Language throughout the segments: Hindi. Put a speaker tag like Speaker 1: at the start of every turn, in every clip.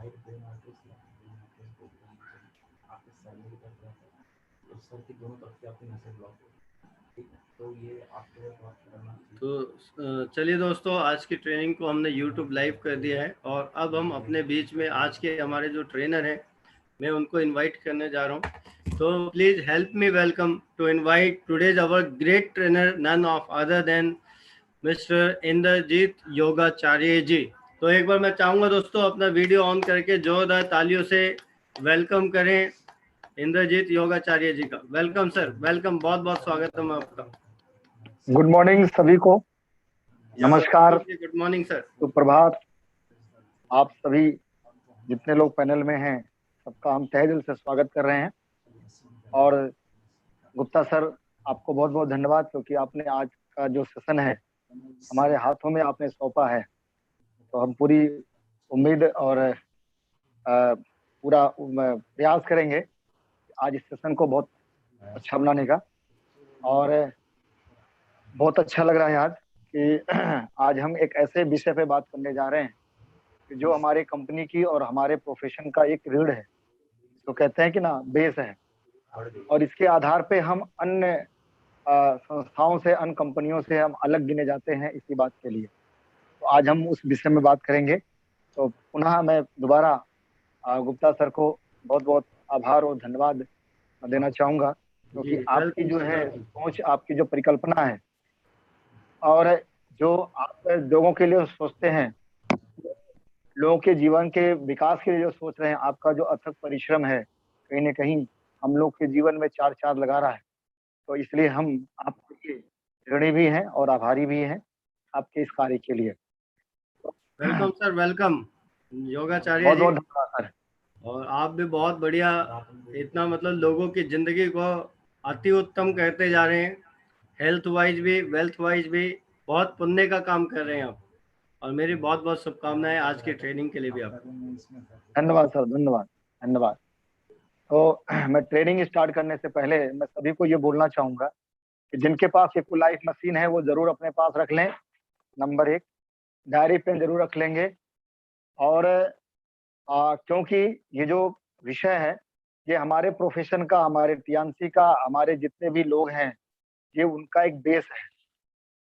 Speaker 1: तो चलिए दोस्तों, आज की ट्रेनिंग को हमने YouTube लाइव कर दिया है और अब हम अपने बीच में आज के हमारे जो ट्रेनर हैं मैं उनको इनवाइट करने जा रहा हूं। तो please help me welcome to invite today's our great trainer, none of other than mister Indrajeet Yogacharya ji. तो एक बार मैं चाहूंगा दोस्तों अपना वीडियो ऑन करके जोरदार तालियों से वेलकम करें इंद्रजीत योगाचार्य जी का। वेलकम सर, वेलकम, बहुत बहुत स्वागत है आपका।
Speaker 2: गुड मॉर्निंग सभी को, नमस्कार,
Speaker 1: गुड मॉर्निंग सर,
Speaker 2: सुप्रभात। आप सभी जितने लोग पैनल में हैं सबका हम तहे दिल से स्वागत कर रहे हैं। और गुप्ता सर, आपको बहुत बहुत धन्यवाद, क्योंकि आपने आज का जो सेशन है हमारे हाथों में आपने सौंपा है। तो हम पूरी उम्मीद और पूरा प्रयास करेंगे आज इस सेशन को बहुत अच्छा बनाने का। और बहुत अच्छा लग रहा है आज कि आज हम एक ऐसे विषय पे बात करने जा रहे हैं कि जो हमारे कंपनी की और हमारे प्रोफेशन का एक रीढ़ है, तो कहते हैं कि ना बेस है, और इसके आधार पे हम अन्य संस्थाओं से, अन्य कंपनियों से हम अलग गिने जाते हैं इसी बात के लिए। तो आज हम उस विषय में बात करेंगे। तो पुनः मैं दोबारा गुप्ता सर को बहुत बहुत आभार और धन्यवाद देना चाहूँगा, क्योंकि आपकी जो है सोच, आपकी जो परिकल्पना है और जो आप लोगों के लिए सोचते हैं, लोगों के जीवन के विकास के लिए जो सोच रहे हैं, आपका जो अथक परिश्रम है कहीं न कहीं हम लोग के जीवन में चार चांद लगा रहा है। तो इसलिए हम आपके ऋणी भी हैं और आभारी भी हैं आपके इस कार्य के लिए।
Speaker 1: वेलकम सर, वेलकम योगाचार्य
Speaker 2: बहुत
Speaker 1: जी।
Speaker 2: बहुत धन्यवाद सर।
Speaker 1: और आप भी बहुत बढ़िया, इतना मतलब लोगों की जिंदगी को अति उत्तम करते जा रहे हैं, हेल्थ वाइज भी, वेल्थ वाइज भी बहुत पुण्य का काम कर रहे हैं आप। और मेरी बहुत बहुत शुभकामनाएं आज की ट्रेनिंग के लिए भी आपको।
Speaker 2: धन्यवाद सर, धन्यवाद धन्यवाद। तो मैं ट्रेनिंग स्टार्ट करने से पहले मैं सभी को ये बोलना चाहूँगा कि जिनके पास एक लाइफ मशीन है वो जरूर अपने पास रख लें। नंबर 1, डायरी पेन जरूर रख लेंगे। और क्योंकि ये जो विषय है ये हमारे प्रोफेशन का, हमारे टीएमसी का, हमारे जितने भी लोग हैं, ये उनका एक बेस है।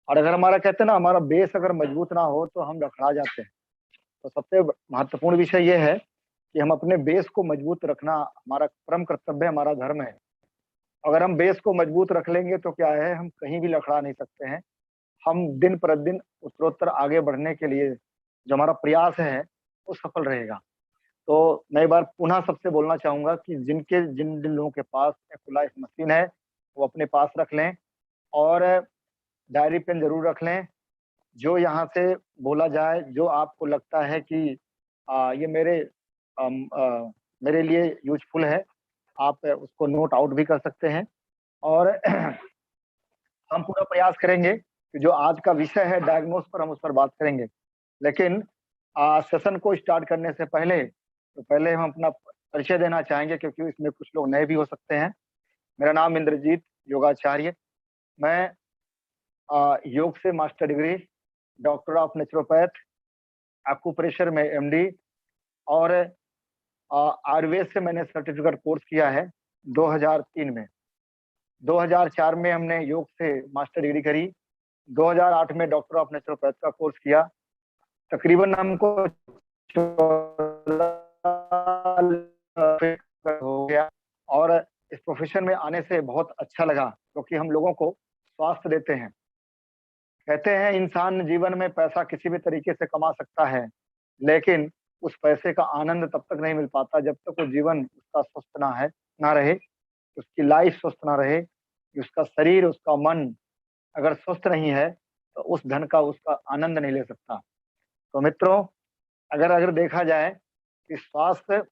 Speaker 2: और अगर हमारा, कहते हैं ना, हमारा बेस अगर मजबूत ना हो तो हम लड़खड़ा जाते हैं। तो सबसे महत्वपूर्ण विषय ये है कि हम अपने बेस को मजबूत रखना हमारा परम कर्तव्य है, हमारा धर्म है। अगर हम बेस को मजबूत रख लेंगे तो क्या है, हम कहीं भी लड़खड़ा नहीं सकते हैं। हम दिन प्रतिदिन उत्तरोत्तर आगे बढ़ने के लिए जो हमारा प्रयास है वो सफल रहेगा। तो मैं एक बार पुनः सबसे बोलना चाहूंगा कि जिन जिन लोगों के पास लाइफ मशीन है वो अपने पास रख लें और डायरी पेन जरूर रख लें। जो यहाँ से बोला जाए, जो आपको लगता है कि ये मेरे लिए यूजफुल है, आप उसको नोट आउट भी कर सकते हैं। और हम पूरा प्रयास करेंगे कि जो आज का विषय है डायग्नोस पर, हम उस पर बात करेंगे। लेकिन सेशन को स्टार्ट करने से पहले हम अपना परिचय देना चाहेंगे, क्योंकि इसमें कुछ लोग नए भी हो सकते हैं। मेरा नाम इंद्रजीत योगाचार्य। मैं योग से master degree, doctor of naturopath, acupressure में एमडी और आयुर्वेद से मैंने सर्टिफिकेट कोर्स किया है 2003 में। 2004 में हमने योग से मास्टर डिग्री करी। 2008 में डॉक्टर ऑफ नेचुरोपैथ का कोर्स किया। तकरीबन हमको हो गया। और इस प्रोफेशन में आने से बहुत अच्छा लगा, क्योंकि हम लोगों को स्वास्थ्य देते हैं। कहते हैं इंसान जीवन में पैसा किसी भी तरीके से कमा सकता है, लेकिन उस पैसे का आनंद तब तक नहीं मिल पाता जब तक वो जीवन उसका स्वस्थ ना रहे, उसकी लाइफ स्वस्थ ना रहे, उसका शरीर, उसका मन अगर स्वस्थ नहीं है तो उस धन का उसका आनंद नहीं ले सकता। तो मित्रों, अगर देखा जाए कि स्वास्थ्य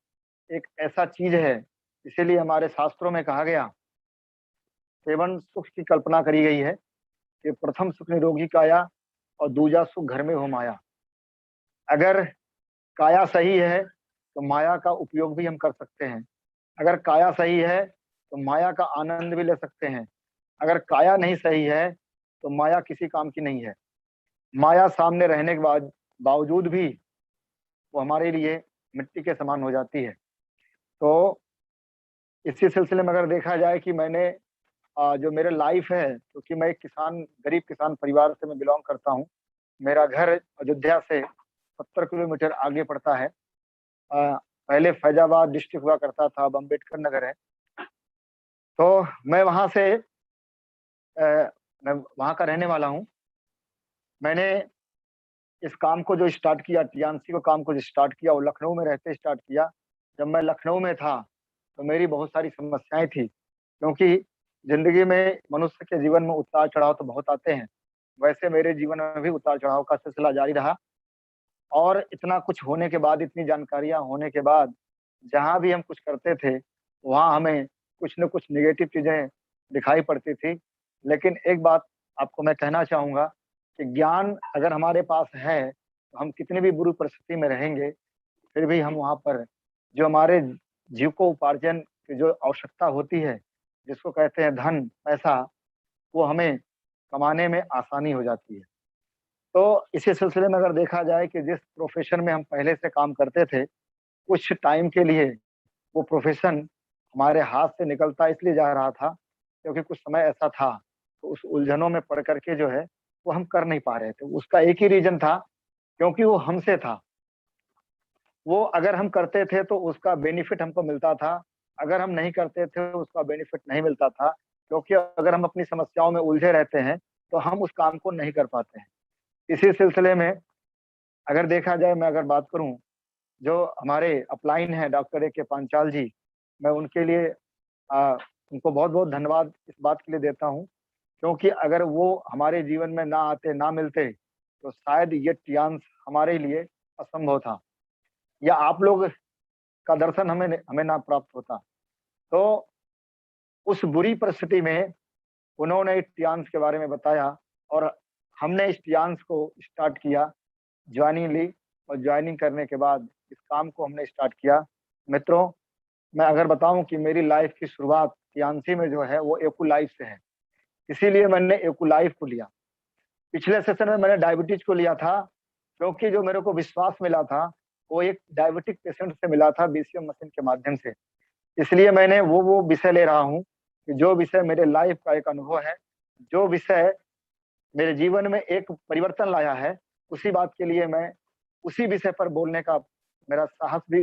Speaker 2: एक ऐसा चीज है, इसीलिए हमारे शास्त्रों में कहा गया, 7 सुख की कल्पना करी गई है कि प्रथम सुख निरोगी काया और दूजा सुख घर में हो माया। अगर काया सही है तो माया का उपयोग भी हम कर सकते हैं। अगर काया सही है तो माया का आनंद भी ले सकते हैं। अगर काया नहीं सही है तो माया किसी काम की नहीं है। माया सामने रहने के बावजूद भी वो हमारे लिए मिट्टी के समान हो जाती है। तो इसी सिलसिले में अगर देखा जाए कि मैंने जो मेरा लाइफ है, क्योंकि मैं एक गरीब किसान परिवार से मैं बिलोंग करता हूँ। मेरा घर अयोध्या से 70 किलोमीटर आगे पड़ता है। पहले फैजाबाद डिस्ट्रिक्ट हुआ करता था, अब अम्बेडकर नगर है। तो मैं वहाँ से मैं वहाँ का रहने वाला हूँ। मैंने इस काम को जो स्टार्ट किया, टीएनसी को काम को जो स्टार्ट किया, वो लखनऊ में रहते स्टार्ट किया। जब मैं लखनऊ में था तो मेरी बहुत सारी समस्याएं थी, क्योंकि जिंदगी में मनुष्य के जीवन में उतार चढ़ाव तो बहुत आते हैं। वैसे मेरे जीवन में भी उतार चढ़ाव का सिलसिला जारी रहा, और इतना कुछ होने के बाद, इतनी जानकारियां होने के बाद, जहां भी हम कुछ करते थे वहां हमें कुछ न कुछ निगेटिव चीजें दिखाई पड़ती थी। लेकिन एक बात आपको मैं कहना चाहूंगा कि ज्ञान अगर हमारे पास है तो हम कितनी भी बुरी परिस्थिति में रहेंगे, फिर भी हम वहां पर जो हमारे जीविकोपार्जन की जो आवश्यकता होती है, जिसको कहते हैं धन पैसा, वो हमें कमाने में आसानी हो जाती है। तो इसी सिलसिले में अगर देखा जाए कि जिस प्रोफेशन में हम पहले से काम करते थे, कुछ टाइम के लिए वो प्रोफेशन हमारे हाथ से निकलता इसलिए जा रहा था क्योंकि कुछ समय ऐसा था, तो उस उलझनों में पड़ करके जो है वो हम कर नहीं पा रहे थे। उसका एक ही रीजन था, क्योंकि वो हमसे था। वो अगर हम करते थे तो उसका बेनिफिट हमको मिलता था, अगर हम नहीं करते थे उसका बेनिफिट नहीं मिलता था। क्योंकि अगर हम अपनी समस्याओं में उलझे रहते हैं तो हम उस काम को नहीं कर पाते हैं। इसी सिलसिले में अगर देखा जाए, मैं अगर बात करूं, जो हमारे अपलाइन है डॉक्टर ए के पांचाल जी, मैं उनके लिए उनको बहुत बहुत धन्यवाद इस बात के लिए देता हूं, क्योंकि अगर वो हमारे जीवन में ना आते, ना मिलते, तो शायद ये टियांस हमारे लिए असंभव था, या आप लोग का दर्शन हमें हमें ना प्राप्त होता। तो उस बुरी परिस्थिति में उन्होंने इस टियांस के बारे में बताया, और हमने इस टियांस को स्टार्ट किया, ज्वाइनिंग ली, और ज्वाइनिंग करने के बाद इस काम को हमने स्टार्ट किया। मित्रों, मैं अगर बताऊं कि मेरी लाइफ की शुरुआत टियांसी में जो है वो एकू लाइफ से है, इसीलिए मैंने एकू लाइफ को लिया। पिछले सेशन में मैंने डायबिटीज को लिया था, क्योंकि जो मेरे को विश्वास मिला था वो एक डायबिटिक पेशेंट से मिला था बीसीएम मशीन के माध्यम से। इसलिए मैंने वो विषय ले रहा हूँ कि जो विषय मेरे लाइफ का एक अनुभव है, जो विषय मेरे जीवन में एक परिवर्तन लाया है, उसी बात के लिए मैं उसी विषय पर बोलने का मेरा साहस भी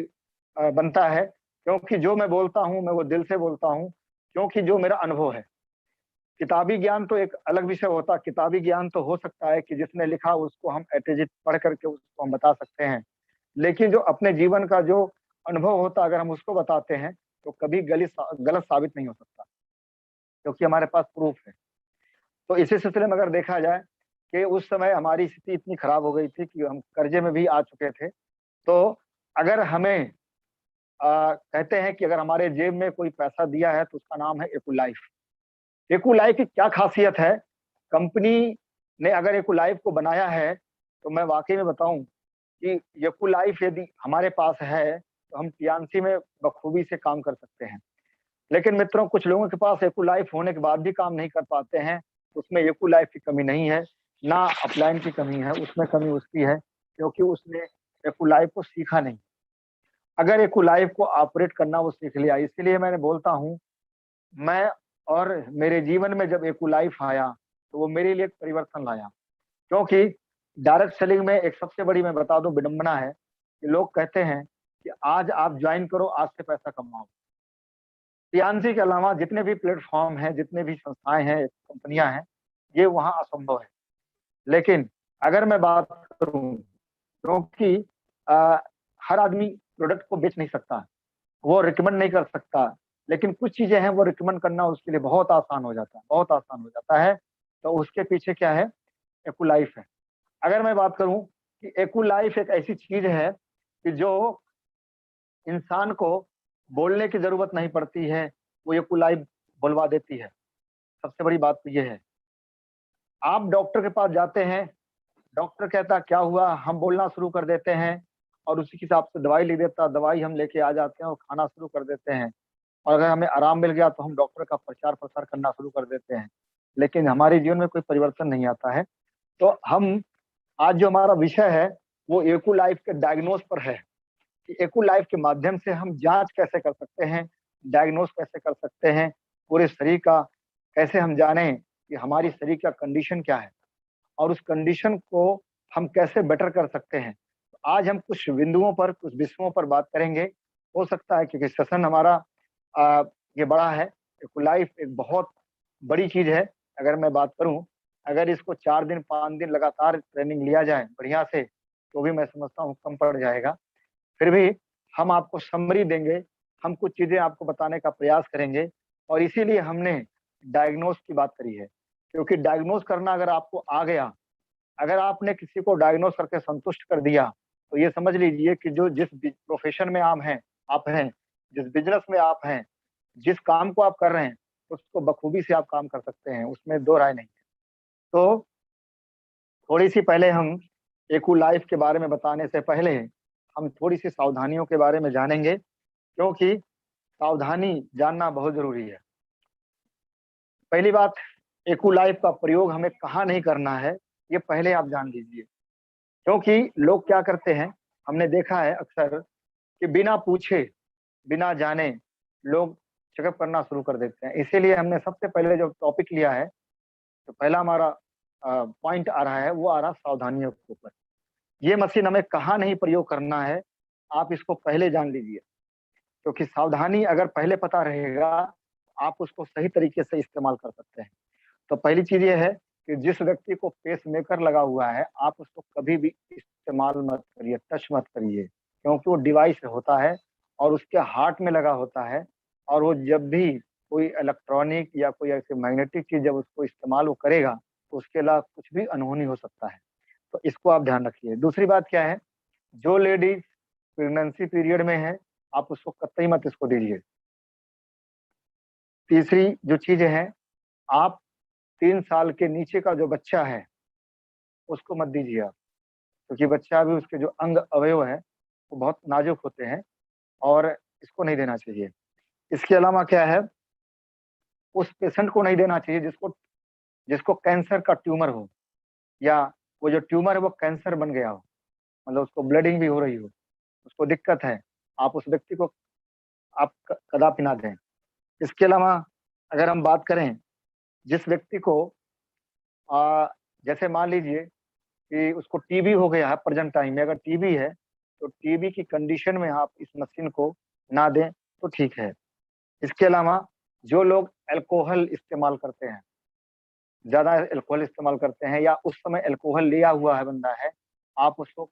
Speaker 2: बनता है, क्योंकि जो मैं बोलता हूँ मैं वो दिल से बोलता हूँ, क्योंकि जो मेरा अनुभव है। किताबी ज्ञान तो एक अलग विषय होता, किताबी ज्ञान तो हो सकता है कि जिसने लिखा उसको हम एट पढ़ करके उसको हम बता सकते हैं, लेकिन जो अपने जीवन का जो अनुभव होता, अगर हम उसको बताते हैं तो कभी गलत साबित नहीं हो सकता, क्योंकि हमारे पास प्रूफ है। तो इसी सिलसिले में अगर देखा जाए कि उस समय हमारी स्थिति इतनी खराब हो गई थी कि हम कर्जे में भी आ चुके थे। तो अगर हमें कहते हैं कि अगर हमारे जेब में कोई पैसा दिया है तो उसका नाम है एकू लाइफ। एकू लाइफ की क्या खासियत है, कंपनी ने अगर एकू लाइफ को बनाया है, तो मैं वाकई में बताऊं कि एकू लाइफ यदि हमारे पास है तो हम टीएनसी में बखूबी से काम कर सकते हैं। लेकिन मित्रों, कुछ लोगों के पास एकू लाइफ होने के बाद भी काम नहीं कर पाते हैं। उसमें एकू लाइफ की कमी नहीं है, ना अपलाइन की कमी है, उसमें कमी उसकी है क्योंकि उसने एकू लाइफ को सीखा नहीं। अगर एकू लाइफ को ऑपरेट करना वो सीख लिया, इसीलिए मैंने बोलता हूँ, मैं और मेरे जीवन में जब एकू लाइफ आया तो वो मेरे लिए एक परिवर्तन लाया। क्योंकि डायरेक्ट सेलिंग में एक सबसे बड़ी मैं बता दूं विडंबना है कि लोग कहते हैं कि आज आप ज्वाइन करो, आज से पैसा कमाओ। टीएनसी के अलावा जितने भी प्लेटफॉर्म हैं, जितने भी संस्थाएं हैं, कंपनियां हैं, ये वहां असंभव है। लेकिन अगर मैं बात करूं, क्योंकि हर आदमी प्रोडक्ट को बेच नहीं सकता, वो रिकमेंड नहीं कर सकता, लेकिन कुछ चीजें हैं वो रिकमेंड करना उसके लिए बहुत आसान हो जाता है, बहुत आसान हो जाता है। तो उसके पीछे क्या है, एकू लाइफ है। अगर मैं बात करूं कि एकू लाइफ एक ऐसी चीज है कि जो इंसान को बोलने की जरूरत नहीं पड़ती है, वो एकू लाइफ बुलवा देती है। सबसे बड़ी बात तो ये है, आप डॉक्टर के पास जाते हैं, डॉक्टर कहता क्या हुआ, हम बोलना शुरू कर देते हैं और उसी के हिसाब से दवाई लिख देता, दवाई हम लेके आ जाते हैं और खाना शुरू कर देते हैं। और अगर हमें आराम मिल गया तो हम डॉक्टर का प्रचार प्रसार करना शुरू कर देते हैं, लेकिन हमारे जीवन में कोई परिवर्तन नहीं आता है। तो हम आज जो हमारा विषय है वो एकू लाइफ के डायग्नोस पर है। कि एको लाइफ के माध्यम से हम जांच कैसे कर सकते हैं, डायग्नोस कैसे कर सकते हैं, पूरे शरीर का कैसे हम जाने कि हमारी शरीर का कंडीशन क्या है और उस कंडीशन को हम कैसे बेटर कर सकते हैं। तो आज हम कुछ बिंदुओं पर, कुछ विषयों पर बात करेंगे। हो सकता है क्योंकि सेशन हमारा ये बड़ा है, एको लाइफ एक बहुत बड़ी चीज है। अगर मैं बात करूं, अगर इसको 4 दिन 5 दिन लगातार ट्रेनिंग लिया जाए बढ़िया से, तो भी मैं समझता हूँ कम पड़ जाएगा। फिर भी हम आपको समरी देंगे, हम कुछ चीजें आपको बताने का प्रयास करेंगे और इसीलिए हमने डायग्नोस की बात करी है। क्योंकि डायग्नोस करना अगर आपको आ गया, अगर आपने किसी को डायग्नोस करके संतुष्ट कर दिया, तो ये समझ लीजिए कि जो जिस प्रोफेशन में आप हैं, जिस बिजनेस में आप हैं, जिस काम को आप कर रहे हैं, उसको बखूबी से आप काम कर सकते हैं, उसमें दो राय नहीं है। तो थोड़ी सी पहले हम एको लाइफ के बारे में बताने से पहले हम थोड़ी सी सावधानियों के बारे में जानेंगे, क्योंकि सावधानी जानना बहुत जरूरी है। पहली बात, एको लाइफ का प्रयोग हमें कहाँ नहीं करना है, ये पहले आप जान लीजिए। क्योंकि लोग क्या करते हैं, हमने देखा है अक्सर कि बिना पूछे, बिना जाने लोग चेकअप करना शुरू कर देते हैं। इसीलिए हमने सबसे पहले जो टॉपिक लिया है, तो पहला हमारा पॉइंट आ रहा है, वो आ रहा सावधानियों के ऊपर। ये मशीन हमें कहाँ नहीं प्रयोग करना है, आप इसको पहले जान लीजिए। क्योंकि सावधानी अगर पहले पता रहेगा, आप उसको सही तरीके से इस्तेमाल कर सकते हैं। तो पहली चीज ये है कि जिस व्यक्ति को पेस मेकर लगा हुआ है, आप उसको कभी भी इस्तेमाल मत करिए, टच मत करिए, क्योंकि वो डिवाइस होता है और उसके हार्ट में लगा होता है। और वो जब भी कोई इलेक्ट्रॉनिक या कोई ऐसी मैग्नेटिक चीज जब उसको इस्तेमाल वो करेगा, तो उसके अलावा कुछ भी अनहोनी हो सकता है। तो इसको आप ध्यान रखिए। दूसरी बात क्या है, जो लेडीज प्रेगनेंसी पीरियड में है, आप उसको कतई मत इसको दीजिए। तीसरी जो चीज है, आप 3 साल के नीचे का जो बच्चा है, उसको मत दीजिए आप। क्योंकि बच्चा भी, उसके जो अंग अवयव है वो बहुत नाजुक होते हैं और इसको नहीं देना चाहिए। इसके अलावा क्या है, उस पेशेंट को नहीं देना चाहिए जिसको जिसको कैंसर का ट्यूमर हो, या वो जो ट्यूमर है वो कैंसर बन गया हो, मतलब उसको ब्लीडिंग भी हो रही हो, उसको दिक्कत है, आप उस व्यक्ति को आप कदापि ना दें। इसके अलावा अगर हम बात करें, जिस व्यक्ति को आ, जैसे मान लीजिए कि उसको टीबी हो गया है, प्रेजेंट टाइम में अगर टीबी है, तो टीबी की कंडीशन में आप इस मशीन को ना दें तो ठीक है। इसके अलावा जो लोग अल्कोहल इस्तेमाल करते हैं, ज्यादा अल्कोहल इस्तेमाल करते हैं, या उस समय अल्कोहल लिया हुआ है बंदा है, आप उसको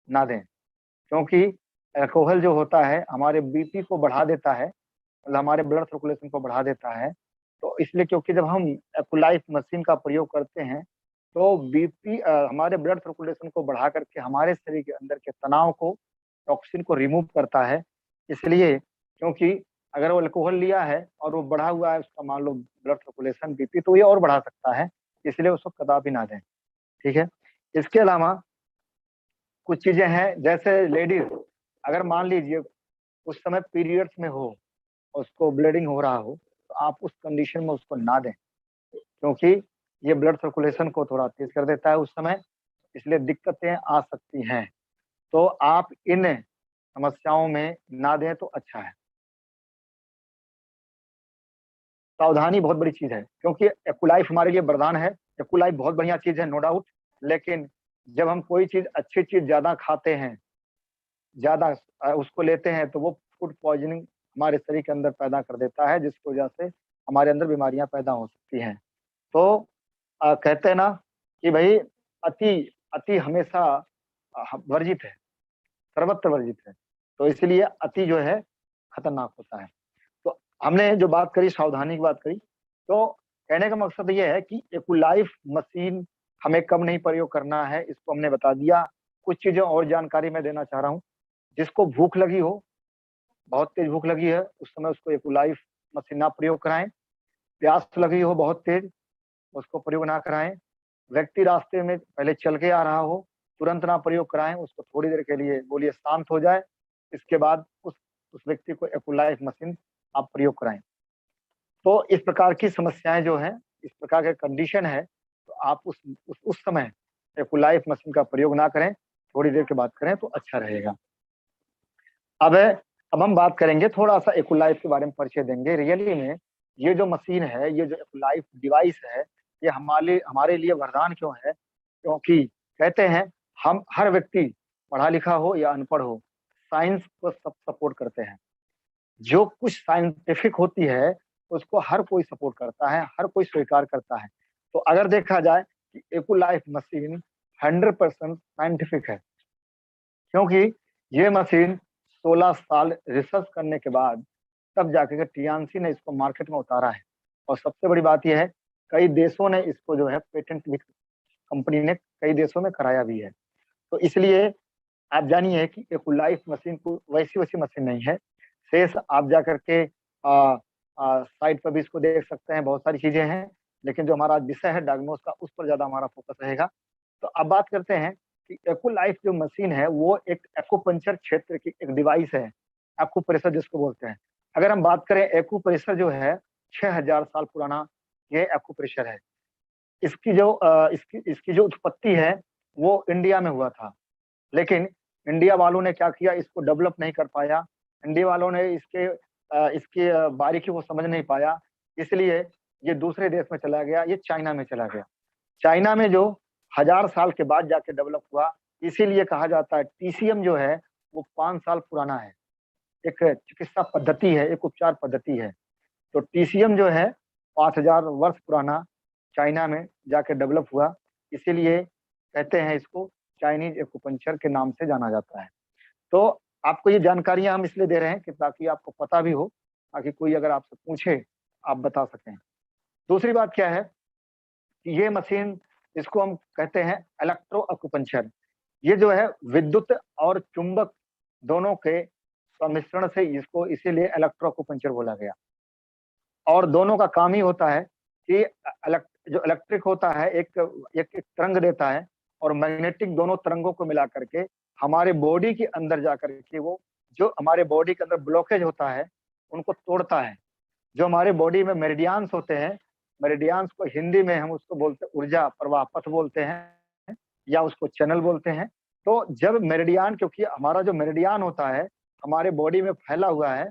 Speaker 2: ना दें। क्योंकि अल्कोहल जो होता है हमारे बीपी को बढ़ा देता है, मतलब हमारे ब्लड सर्कुलेशन को बढ़ा देता है। तो इसलिए, क्योंकि जब हम एकुलाइफ मशीन का प्रयोग करते हैं, तो बीपी हमारे ब्लड सर्कुलेशन को बढ़ा करके हमारे शरीर के अंदर के तनाव को, टॉक्सिन को रिमूव करता है। इसलिए, क्योंकि अगर वो अल्कोहल लिया है और वो बढ़ा हुआ है उसका, मान लो ब्लड सर्कुलेशन, बीपी, तो ये और बढ़ा सकता है। इसलिए उसको कदापि ना दें, ठीक है। इसके अलावा कुछ चीजें हैं, जैसे लेडीज अगर मान लीजिए उस समय पीरियड्स में हो, उसको ब्लीडिंग हो रहा हो, तो आप उस कंडीशन में उसको ना दें। क्योंकि ये ब्लड सर्कुलेशन को थोड़ा तेज कर देता है उस समय, इसलिए दिक्कतें आ सकती हैं। तो आप इन समस्याओं में ना दें तो अच्छा है। सावधानी बहुत बड़ी चीज है, क्योंकि एक्युलाइफ हमारे लिए वरदान है। एक्युलाइफ बहुत बढ़िया चीज है, नो डाउट। लेकिन जब हम कोई चीज, अच्छी चीज ज्यादा खाते हैं, ज्यादा उसको लेते हैं, तो वो फूड पॉइजनिंग हमारे शरीर के अंदर पैदा कर देता है, जिसकी वजह से हमारे अंदर बीमारियां पैदा हो सकती हैं। तो कहते हैं ना कि भाई अति अति हमेशा वर्जित है, सर्वत्र वर्जित है। तो इसलिए अति जो है खतरनाक होता है। तो हमने जो बात करी, सावधानी की बात करी, तो कहने का मकसद ये है कि एक्युलाइफ मशीन हमें कब नहीं प्रयोग करना है, इसको हमने बता दिया। कुछ चीजें और जानकारी मैं देना चाह रहा हूँ। जिसको भूख लगी हो, बहुत तेज भूख लगी है, उस समय उसको एक्युलाइफ मशीन ना प्रयोग कराएं। प्यास लगी हो बहुत तेज, उसको प्रयोग ना कराएं। व्यक्ति रास्ते में पहले चल के आ रहा हो, तुरंत ना प्रयोग कराएं, उसको थोड़ी देर के लिए बोलिए शांत हो जाए, इसके बाद उस व्यक्ति को एक्युलाइफ मशीन आप प्रयोग कराएं। तो इस प्रकार की समस्याएं जो हैं, इस प्रकार के कंडीशन है, तो आप उस समय एक्युलाइफ मशीन का प्रयोग ना करें, थोड़ी देर के बाद करें तो अच्छा रहेगा। अब हम बात करेंगे, थोड़ा सा एक्यूलाइफ के बारे में परिचय देंगे। रियली में ये जो मशीन है, ये जो एक्यूलाइफ डिवाइस है, ये हमारे हमारे लिए वरदान क्यों है? क्योंकि कहते हैं हम हर व्यक्ति, पढ़ा लिखा हो या अनपढ़ हो, साइंस को सब सपोर्ट करते हैं। जो कुछ साइंटिफिक होती है उसको हर कोई सपोर्ट करता है, हर कोई स्वीकार करता है। तो अगर देखा जाए कि एक्यूलाइफ मशीन 100% साइंटिफिक है, क्योंकि ये मशीन 16 साल रिसर्च करने के बाद तब जाके के टियान्सी ने इसको मार्केट में उतारा है। और सबसे बड़ी बात यह है, कई देशों ने इसको जो है पेटेंट भी, कंपनी ने कई देशों में कराया भी है। तो इसलिए आप जानिए कि एक्यूलाइफ मशीन को वैसी वैसी मशीन नहीं है। शेष आप जा करके साइट पर भी इसको देख सकते हैं, बहुत सारी चीजें हैं। लेकिन जो हमारा विषय है डायग्नोस का, उस पर ज्यादा हमारा फोकस रहेगा। तो अब बात करते हैं कि एक्यूलाइफ जो मशीन है वो एक एक्यूपंक्चर क्षेत्र की एक डिवाइस है, एक्यूप्रेशर जिसको बोलते हैं। अगर हम बात करें, एक्यूप्रेशर जो है 6000 साल पुराना ये एक्यूप्रेशर है। इसकी जो उत्पत्ति है वो इंडिया में हुआ था, लेकिन इंडिया वालों ने क्या किया, इसको डेवलप नहीं कर पाया। इंडिया वालों ने इसके बारीकी को समझ नहीं पाया, इसलिए ये दूसरे देश में चला गया, ये चाइना में चला गया। चाइना में जो 1000 साल के बाद जाके डेवलप हुआ, इसीलिए कहा जाता है टीसीएम जो है वो 5 साल पुराना है। एक चिकित्सा पद्धति है, एक उपचार पद्धति है। तो टीसीएम जो है 5000 वर्ष पुराना चाइना में जाके डेवलप हुआ, इसीलिए कहते हैं इसको चाइनीज एक्यूपंक्चर के नाम से जाना जाता है। तो आपको ये जानकारियां हम इसलिए दे रहे हैं कि ताकि आपको पता भी हो, ताकि कोई अगर आपसे पूछे आप बता सकें। दूसरी बात क्या है कि ये मशीन, इसको हम कहते हैं इलेक्ट्रो एक्यूपंक्चर। ये जो है विद्युत और चुंबक दोनों के सम्मिश्रण से इसको इसीलिए इलेक्ट्रो एक्यूपंक्चर बोला गया। और दोनों का काम ही होता है कि जो इलेक्ट्रिक होता है एक तरंग देता है, और मैग्नेटिक दोनों तरंगों को मिला करके हमारे बॉडी के अंदर जाकर के वो जो हमारे बॉडी के अंदर ब्लॉकेज होता है उनको तोड़ता है। जो हमारे बॉडी में मेरिडियंस होते हैं, मेरिडियंस को हिंदी में हम उसको बोलते हैं ऊर्जा प्रवाह पथ बोलते हैं, या उसको चैनल बोलते हैं। तो जब मेरिडियन, क्योंकि हमारा जो मेरिडियन होता है हमारे बॉडी में फैला हुआ है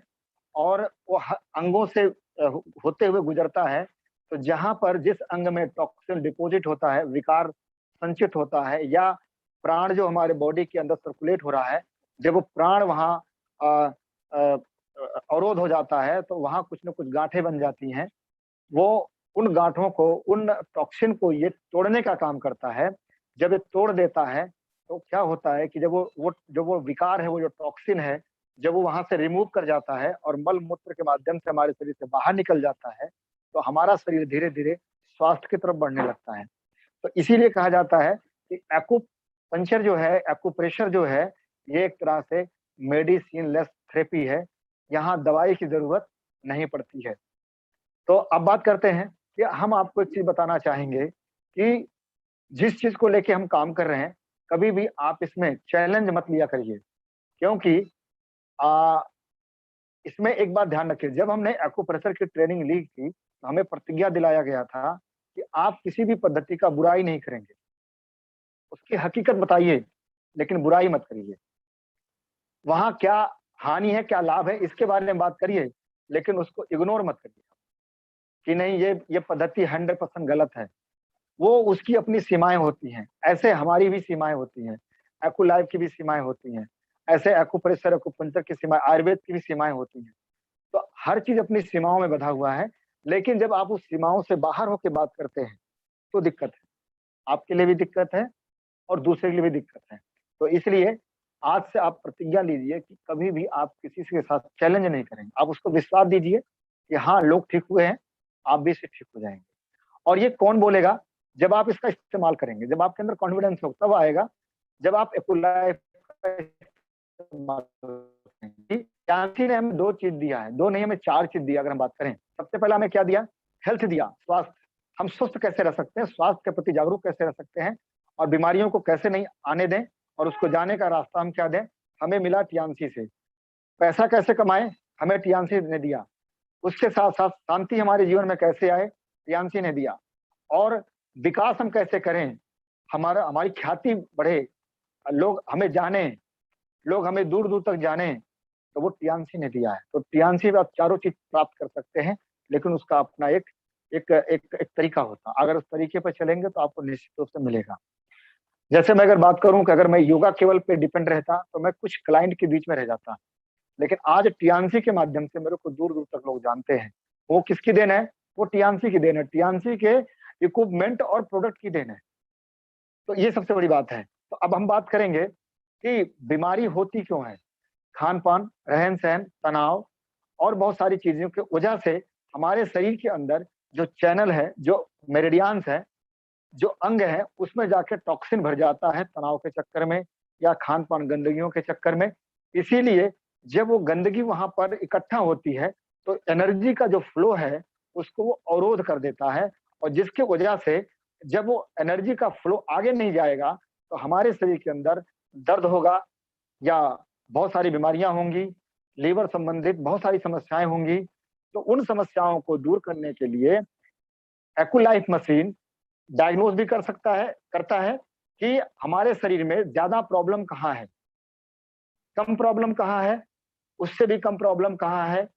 Speaker 2: और वो अंगों से होते हुए गुजरता है, तो जहां पर जिस अंग में टॉक्सिन डिपॉजिट होता है, विकार संचित होता है, या प्राण जो हमारे बॉडी के अंदर सर्कुलेट हो रहा है, जब वो प्राण वहाँ अवरोध हो जाता है तो वहाँ कुछ न कुछ गांठें बन जाती हैं। वो उन गांठों को, उन टॉक्सिन को ये तोड़ने का काम करता है। जब ये तोड़ देता है तो क्या होता है कि जब वो विकार है, वो जो टॉक्सिन है, जब वो वहां से रिमूव कर जाता है और मल मूत्र के माध्यम से हमारे शरीर से बाहर निकल जाता है, तो हमारा शरीर धीरे धीरे स्वास्थ्य की तरफ बढ़ने लगता है। तो इसीलिए कहा जाता है कि एक्यूपंक्चर जो है, एक्यूप्रेशर जो है, ये एक तरह से मेडिसिन लेस थेरेपी है। यहाँ दवाई की जरूरत नहीं पड़ती है। तो अब बात करते हैं कि हम आपको एक चीज बताना चाहेंगे कि जिस चीज को लेके हम काम कर रहे हैं, कभी भी आप इसमें चैलेंज मत लिया करिए। क्योंकि इसमें एक बात ध्यान रखिए, जब हमने एक्यूप्रेशर की ट्रेनिंग ली थी तो हमें प्रतिज्ञा दिलाया गया था कि आप किसी भी पद्धति का बुराई नहीं करेंगे, उसकी हकीकत बताइए लेकिन बुराई मत करिए। वहां क्या हानि है, क्या लाभ है, इसके बारे में बात करिए, लेकिन उसको इग्नोर मत करिए कि नहीं ये पद्धति 100% गलत है। वो उसकी अपनी सीमाएं होती हैं, ऐसे हमारी भी सीमाएं होती हैं, एक्यूलाइफ की भी सीमाएं होती हैं, ऐसे एक्यूप्रेशर एक्यूपंक्चर की सीमाएं, आयुर्वेद की भी सीमाएं होती हैं। तो हर चीज अपनी सीमाओं में बंधा हुआ है। लेकिन जब आप उस सीमाओं से बाहर होकर बात करते हैं तो दिक्कत है, आपके लिए भी दिक्कत है और दूसरे के लिए भी दिक्कत है। तो इसलिए आज से आप प्रतिज्ञा लीजिए कि कभी भी आप किसी के साथ चैलेंज नहीं करेंगे। आप उसको विश्वास दीजिए कि हाँ लोग ठीक हुए हैं, आप भी इससे ठीक हो जाएंगे। और ये कौन बोलेगा? जब आप इसका इस्तेमाल करेंगे, जब आपके अंदर कॉन्फिडेंस हो, तब आएगा जब आप एक्यूलाइफ का इस्तेमाल करेंगे। टियान्सी ने हमें 2 चीज दिया है, 2 नहीं हमें 4 चीज दिया। अगर हम बात करें, सबसे पहला हमें क्या दिया? हेल्थ दिया, स्वास्थ्य। हम स्वस्थ कैसे रह सकते हैं, स्वास्थ्य के प्रति जागरूक कैसे रह सकते हैं, और बीमारियों को कैसे नहीं आने दें, और उसको जाने का रास्ता हम क्या दें, हमें मिला टियान्सी से। पैसा कैसे कमाएं, हमें टियान्सी ने दिया। उसके साथ साथ शांति हमारे जीवन में कैसे आए, टियान्सी ने दिया। और विकास हम कैसे करें, हमारी ख्याति बढ़े, लोग हमें जाने, लोग हमें दूर दूर तक जाने, तो वो टियानसी ने दिया है। तो टियानसी में आप चारों चीज प्राप्त कर सकते हैं, लेकिन उसका अपना एक एक एक, एक तरीका होता है। अगर उस तरीके पर चलेंगे तो आपको निश्चित रूप से मिलेगा। जैसे मैं अगर बात करूं कि अगर मैं योगा केवल पे डिपेंड रहता तो मैं कुछ क्लाइंट के बीच में रह जाता, लेकिन आज टियानसी के माध्यम से मेरे को दूर दूर तक लोग जानते हैं। वो किसकी देन है? वो टियानसी की देन है, टियानसी के इक्विपमेंट और प्रोडक्ट की देन है। तो ये सबसे बड़ी बात है। तो अब हम बात करेंगे कि बीमारी होती क्यों है। खान पान, रहन सहन, तनाव और बहुत सारी चीजों की वजह से हमारे शरीर के अंदर जो चैनल है, जो मेरिडियंस है, जो अंग है, उसमें जाके टॉक्सिन भर जाता है तनाव के चक्कर में या खान पान गंदगियों के चक्कर में। इसीलिए जब वो गंदगी वहां पर इकट्ठा होती है तो एनर्जी का जो फ्लो है उसको वो अवरोध कर देता है, और जिसकी वजह से जब वो एनर्जी का फ्लो आगे नहीं जाएगा तो हमारे शरीर के अंदर दर्द होगा या बहुत सारी बीमारियां होंगी, लीवर संबंधित बहुत सारी समस्याएं होंगी। तो उन समस्याओं को दूर करने के लिए एक्यूलाइफ मशीन डायग्नोज भी करता है कि हमारे शरीर में ज्यादा प्रॉब्लम कहाँ है, कम प्रॉब्लम कहाँ है, उससे भी कम प्रॉब्लम कहाँ है,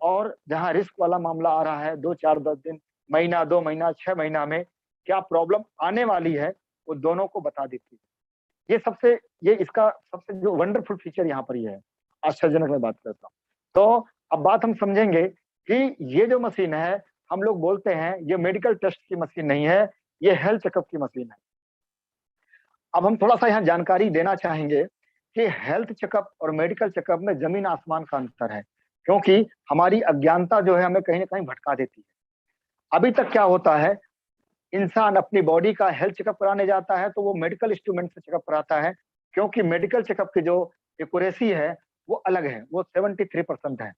Speaker 2: और जहाँ रिस्क वाला मामला आ रहा है 2 4 10 दिन, महीना 2 महीना 6 महीना में क्या प्रॉब्लम आने वाली है, वो दोनों को बता देती है। ये इसका सबसे जो वंडरफुल फीचर यहाँ पर ये है, आश्चर्यजनक मैं बात करता हूँ। तो अब बात हम समझेंगे कि ये जो मशीन है, हम लोग बोलते हैं ये मेडिकल टेस्ट की मशीन नहीं है, ये हेल्थ चेकअप की मशीन है। अब हम थोड़ा सा यहाँ जानकारी देना चाहेंगे कि हेल्थ चेकअप और मेडिकल चेकअप में जमीन आसमान का अंतर है, क्योंकि हमारी अज्ञानता जो है हमें कहीं ना कहीं भटका देती है। अभी तक क्या होता है, इंसान अपनी बॉडी का हेल्थ चेकअप कराने जाता है तो वो मेडिकल इंस्ट्रूमेंट से चेकअप कराता है, क्योंकि मेडिकल चेकअप की जो एक्यूरेसी है वो अलग है, वो 73% है।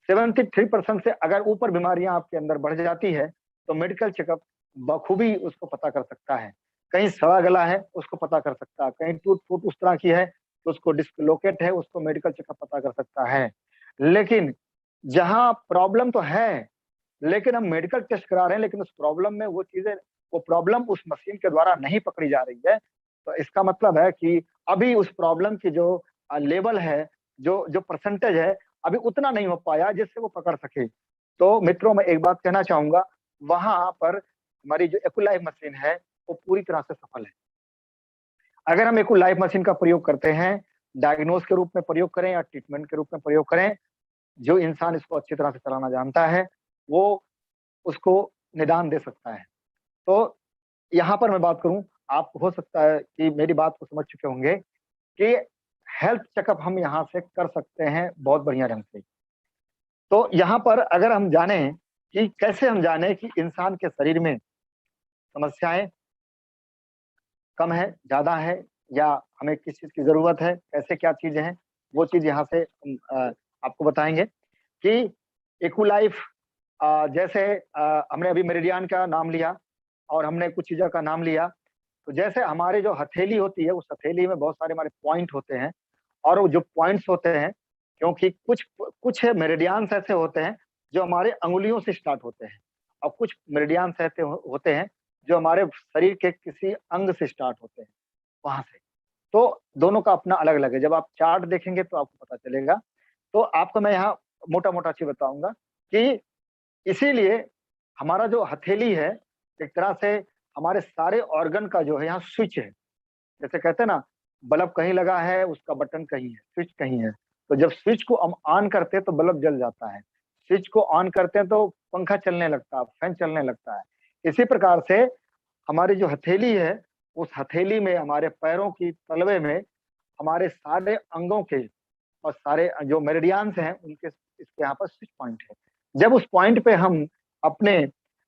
Speaker 2: 73% से अगर ऊपर बीमारियां आपके अंदर बढ़ जाती है तो मेडिकल चेकअप बखूबी उसको पता कर सकता है। कहीं सड़ा गला है उसको पता कर सकता है, कहीं टूट फूट उस तरह की है तो उसको डिस्लोकेट है, उसको मेडिकल चेकअप पता कर सकता है। लेकिन जहां प्रॉब्लम तो है, लेकिन हम मेडिकल टेस्ट करा रहे हैं, लेकिन उस प्रॉब्लम में वो प्रॉब्लम उस मशीन के द्वारा नहीं पकड़ी जा रही है। तो इसका मतलब है कि अभी उस प्रॉब्लम की जो लेवल है, जो जो परसेंटेज है, अभी उतना नहीं हो पाया जिससे वो पकड़ सके। तो मित्रों, मैं एक बात कहना चाहूंगा, वहां पर हमारी जो एक्यूलाइफ मशीन है वो पूरी तरह से सफल है। अगर हम एक्यूलाइफ मशीन का प्रयोग करते हैं, डायग्नोस के रूप में प्रयोग करें या ट्रीटमेंट के रूप में प्रयोग करें, जो इंसान इसको अच्छी तरह से चलाना जानता है वो उसको निदान दे सकता है। तो यहाँ पर मैं बात करूं, आप हो सकता है कि मेरी बात को समझ चुके होंगे कि हेल्थ चेकअप हम यहाँ से कर सकते हैं बहुत बढ़िया ढंग से। तो यहाँ पर अगर हम जाने कि कैसे हम जाने कि इंसान के शरीर में समस्याएं कम है, ज्यादा है, या हमें किस चीज की जरूरत है, कैसे क्या चीजें हैं, वो चीज यहाँ से आपको बताएंगे कि एक्यूलाइफ जैसे हमने अभी मेरिडियन का नाम लिया और हमने कुछ चीजों का नाम लिया। तो जैसे हमारे जो हथेली होती है, उस हथेली में बहुत सारे हमारे पॉइंट होते हैं, और वो जो पॉइंट्स होते हैं, क्योंकि कुछ कुछ मेरिडियंस ऐसे होते हैं जो हमारे अंगुलियों से स्टार्ट होते हैं, और कुछ मेरिडियंस ऐसे होते हैं जो हमारे शरीर के किसी अंग से स्टार्ट होते हैं, वहां से। तो दोनों का अपना अलग अलग है, जब आप चार्ट देखेंगे तो आपको पता चलेगा। तो आपको मैं यहाँ मोटा मोटा चीज बताऊंगा कि इसीलिए हमारा जो हथेली है एक तरह से हमारे सारे ऑर्गन का जो है यहाँ स्विच है। जैसे कहते हैं ना, बल्ब कहीं लगा है, उसका बटन कहीं है, स्विच कहीं है। तो जब स्विच को हम ऑन करते हैं तो बल्ब जल जाता है, स्विच को ऑन करते हैं तो पंखा चलने लगता है, फैन चलने लगता है। इसी प्रकार से हमारी जो हथेली है, उस हथेली में हमारे पैरों की तलवे में हमारे सारे अंगों के और सारे जो मेरिडियंस हैं उनके इसके यहाँ पर स्विच पॉइंट है। जब उस पॉइंट पे हम अपने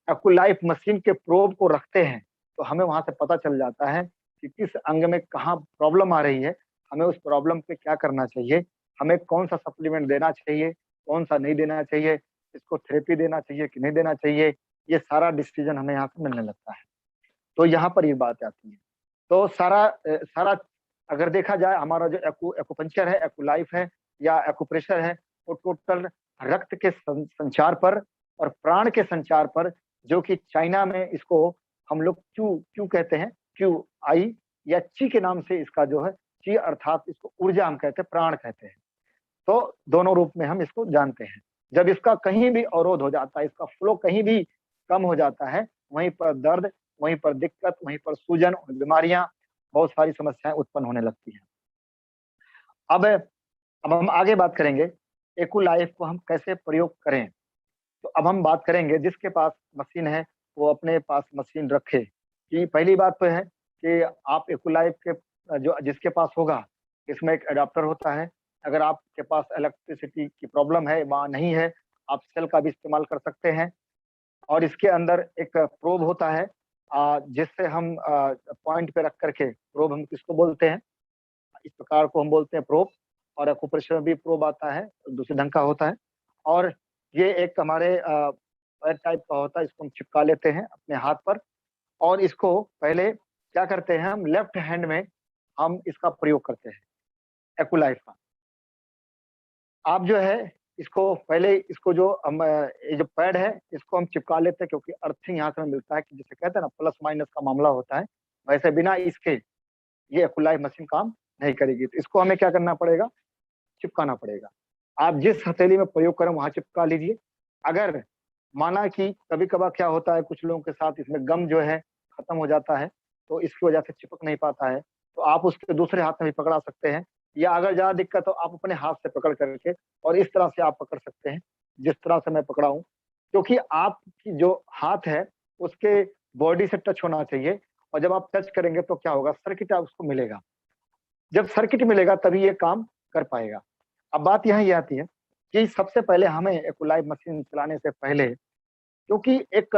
Speaker 2: एक्यूलाइफ मशीन के प्रोब को रखते हैं तो हमें वहां से पता चल जाता है कि किस अंग में कहाँ प्रॉब्लम आ रही है, हमें उस प्रॉब्लम पे क्या करना चाहिए, हमें कौन सा सप्लीमेंट देना चाहिए, कौन सा नहीं देना चाहिए, इसको थेरेपी देना चाहिए कि नहीं देना चाहिए, ये सारा डिसीजन हमें यहाँ से मिलने लगता है। तो यहाँ पर ये बात आती है। तो सारा अगर देखा जाए, हमारा जो एक्यूपंक्चर है, एक्यूलाइफ है या एक्यूप्रेशर है, वो टोटल रक्त के संचार पर और प्राण के संचार पर, जो कि चाइना में इसको हम लोग क्यू क्यू कहते हैं, क्यू आई या ची के नाम से इसका जो है, ची अर्थात इसको ऊर्जा हम कहते हैं, प्राण कहते हैं। तो दोनों रूप में हम इसको जानते हैं। जब इसका कहीं भी अवरोध हो जाता है, इसका फ्लो कहीं भी कम हो जाता है, वहीं पर दर्द, वहीं पर दिक्कत, वहीं पर सूजन और बीमारियां, बहुत सारी समस्याएं उत्पन्न होने लगती हैं। अब हम आगे बात करेंगे एक्यूलाइफ को हम कैसे प्रयोग करें। तो अब हम बात करेंगे जिसके पास मशीन है वो अपने पास मशीन रखे। कि पहली बात तो है कि आप एक्यूलाइफ के जो जिसके पास होगा, इसमें एक एडाप्टर होता है। अगर आपके पास इलेक्ट्रिसिटी की प्रॉब्लम है, वहाँ नहीं है, आप सेल का भी इस्तेमाल कर सकते हैं। और इसके अंदर एक प्रोब होता है, जिससे हम पॉइंट पे रख करके, प्रोब हम किसको बोलते हैं, इस प्रकार को हम बोलते हैं प्रोब। और एक्यूप्रेशर में भी प्रोब आता है, दूसरे ढंग का होता है। और ये एक हमारे पैर टाइप का होता है, इसको हम चिपका लेते हैं अपने हाथ पर। और इसको पहले क्या करते हैं, हम लेफ्ट हैंड में हम इसका प्रयोग करते हैं एक्यूलाइफ का। आप जो है इसको पहले, इसको जो हम ये जो पैड है इसको हम चिपका लेते हैं, क्योंकि अर्थिंग यहाँ से हमें मिलता है कि जिसे कहते हैं ना प्लस माइनस का मामला होता है, वैसे बिना इसके ये एक्यूलाइफ मशीन काम नहीं करेगी। तो इसको हमें क्या करना पड़ेगा, चिपकाना पड़ेगा। आप जिस हथेली में प्रयोग करें वहां चिपका लीजिए। अगर माना कि कभी कभार क्या होता है, कुछ लोगों के साथ इसमें गम जो है खत्म हो जाता है, तो इसकी वजह से चिपक नहीं पाता है, तो आप उसके दूसरे हाथ में भी पकड़ा सकते हैं। या अगर ज्यादा दिक्कत हो, आप अपने हाथ से पकड़ करके और इस तरह से आप पकड़ सकते हैं जिस तरह से मैं पकड़ा हूं। क्योंकि आपकी जो हाथ है उसके बॉडी से टच होना चाहिए, और जब आप टच करेंगे तो क्या होगा, सर्किट उसको मिलेगा। जब सर्किट मिलेगा तभी ये काम कर पाएगा। अब बात यहाँ ये आती है कि सबसे पहले हमें एक्यूलाइफ मशीन चलाने से पहले, क्योंकि एक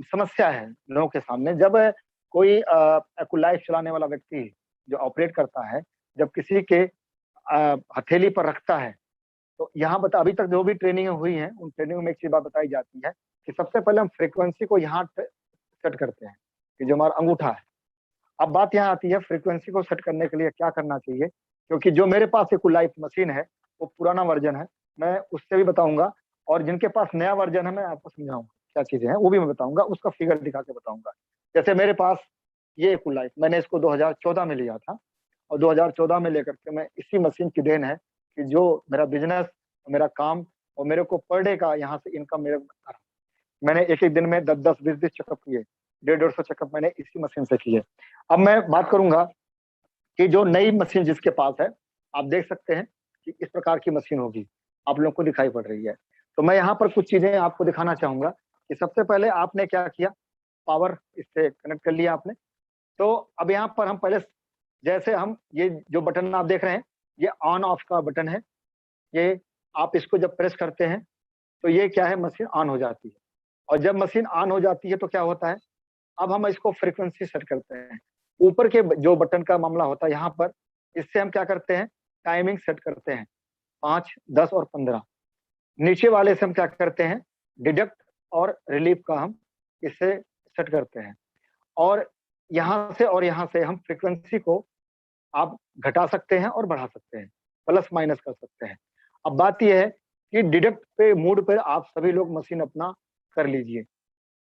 Speaker 2: समस्या है लोगों के सामने, जब कोई एक्यूलाइफ चलाने वाला व्यक्ति जो ऑपरेट करता है, जब किसी के हथेली पर रखता है, तो यहाँ बता, अभी तक जो भी ट्रेनिंग हुई है उन ट्रेनिंग में एक चीज बात बताई जाती है कि सबसे पहले हम फ्रीक्वेंसी को यहाँ सेट करते हैं, कि जो हमारा अंगूठा है। अब बात यहाँ आती है फ्रीक्वेंसी को सेट करने के लिए क्या करना चाहिए, क्योंकि जो मेरे पास एक्यूलाइफ मशीन है वो पुराना वर्जन है, मैं उससे भी बताऊंगा। और जिनके पास नया वर्जन है मैं आपको समझाऊंगा क्या चीजें हैं, वो भी मैं बताऊंगा, उसका फिगर दिखा के बताऊंगा। जैसे मेरे पास ये एक्यूलाइफ, मैंने इसको 2014 में लिया था, और 2014 में लेकर के मैं इसी मशीन की देन है कि जो मेरा बिजनेस, मेरा काम, और मेरे को पर डे का यहाँ से इनकम मेरे, मैंने एक एक दिन में 10-10, 20-20 चेकअप किए, 150-150 चेकअप मैंने इसी मशीन से किए। अब मैं बात करूंगा कि जो नई मशीन जिसके पास है, आप देख सकते हैं कि इस प्रकार की मशीन होगी, आप लोगों को दिखाई पड़ रही है। तो मैं यहाँ पर कुछ चीजें आपको दिखाना चाहूंगा कि सबसे पहले आपने क्या किया, पावर इससे कनेक्ट कर लिया आपने। तो अब यहाँ पर हम पहले, जैसे हम ये जो बटन आप देख रहे हैं, ये ऑन ऑफ का बटन है। ये आप इसको जब प्रेस करते हैं तो ये क्या है, मशीन ऑन हो जाती है। और जब मशीन ऑन हो जाती है तो क्या होता है, अब हम इसको फ्रीक्वेंसी सेट करते हैं। ऊपर के जो बटन का मामला होता है यहाँ पर, इससे हम क्या करते हैं, टाइमिंग सेट करते हैं, 5, 10 और 15। नीचे वाले से हम क्या करते हैं, डिडक्ट और रिलीफ का हम इससे सेट करते हैं। और यहाँ से हम फ्रीक्वेंसी को आप घटा सकते हैं और बढ़ा सकते हैं, प्लस माइनस कर सकते हैं। अब बात यह है कि डिडक्ट पे मूड पर आप सभी लोग मशीन अपना कर लीजिए।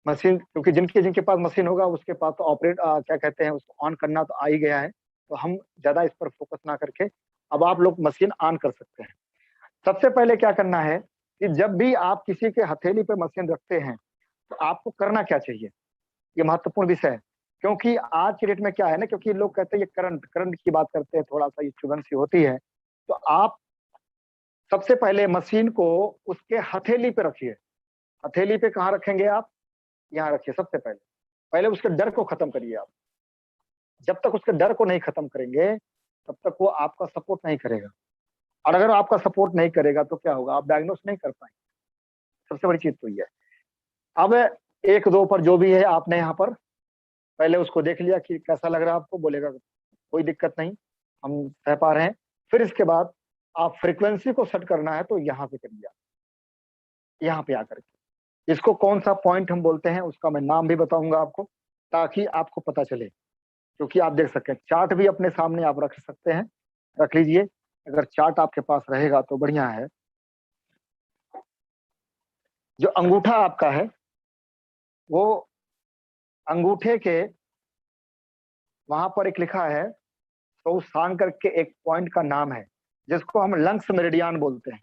Speaker 2: मशीन, क्योंकि जिनके जिनके पास मशीन होगा उसके पास तो ऑपरेट क्या कहते हैं, उसको ऑन करना तो आ ही गया है, तो हम ज्यादा इस पर फोकस ना करके अब आप लोग मशीन ऑन कर सकते हैं। सबसे पहले क्या करना है कि जब भी आप किसी के हथेली पे मशीन रखते हैं तो आपको करना क्या चाहिए, ये महत्वपूर्ण विषय है। क्योंकि आज की डेट में क्या है ना, क्योंकि लोग कहते हैं ये करंट करंट की बात करते हैं, थोड़ा सा ये चुभन सी होती है, तो आप सबसे पहले मशीन को उसके हथेली पे रखिए। हथेली पे कहाँ रखेंगे आप, यहाँ रखिए। सबसे पहले पहले उसके डर को खत्म करिए आप। जब तक उसके डर को नहीं खत्म करेंगे तब तक वो आपका सपोर्ट नहीं करेगा। और अगर आपका सपोर्ट नहीं करेगा तो क्या होगा, आप डायग्नोस नहीं कर पाएंगे। सबसे बड़ी चीज तो ये है। अब 1-2 पर जो भी है आपने यहाँ पर पहले उसको देख लिया कि कैसा लग रहा है आपको, बोलेगा कोई दिक्कत नहीं, हम सह पा रहे हैं। फिर इसके बाद आप फ्रीक्वेंसी को सेट करना है तो यहाँ पे कर दिया, यहाँ पे आकर के इसको कौन सा पॉइंट हम बोलते हैं उसका मैं नाम भी बताऊंगा आपको, ताकि आपको पता चले। क्योंकि आप देख सकते हैं चार्ट भी अपने सामने आप रख सकते हैं, रख लीजिए। अगर चार्ट आपके पास रहेगा तो बढ़िया है। जो अंगूठा आपका है वो अंगूठे के वहां पर एक लिखा है, तो सांग करके एक पॉइंट का नाम है, जिसको हम लंग्स मेरिडियन बोलते हैं।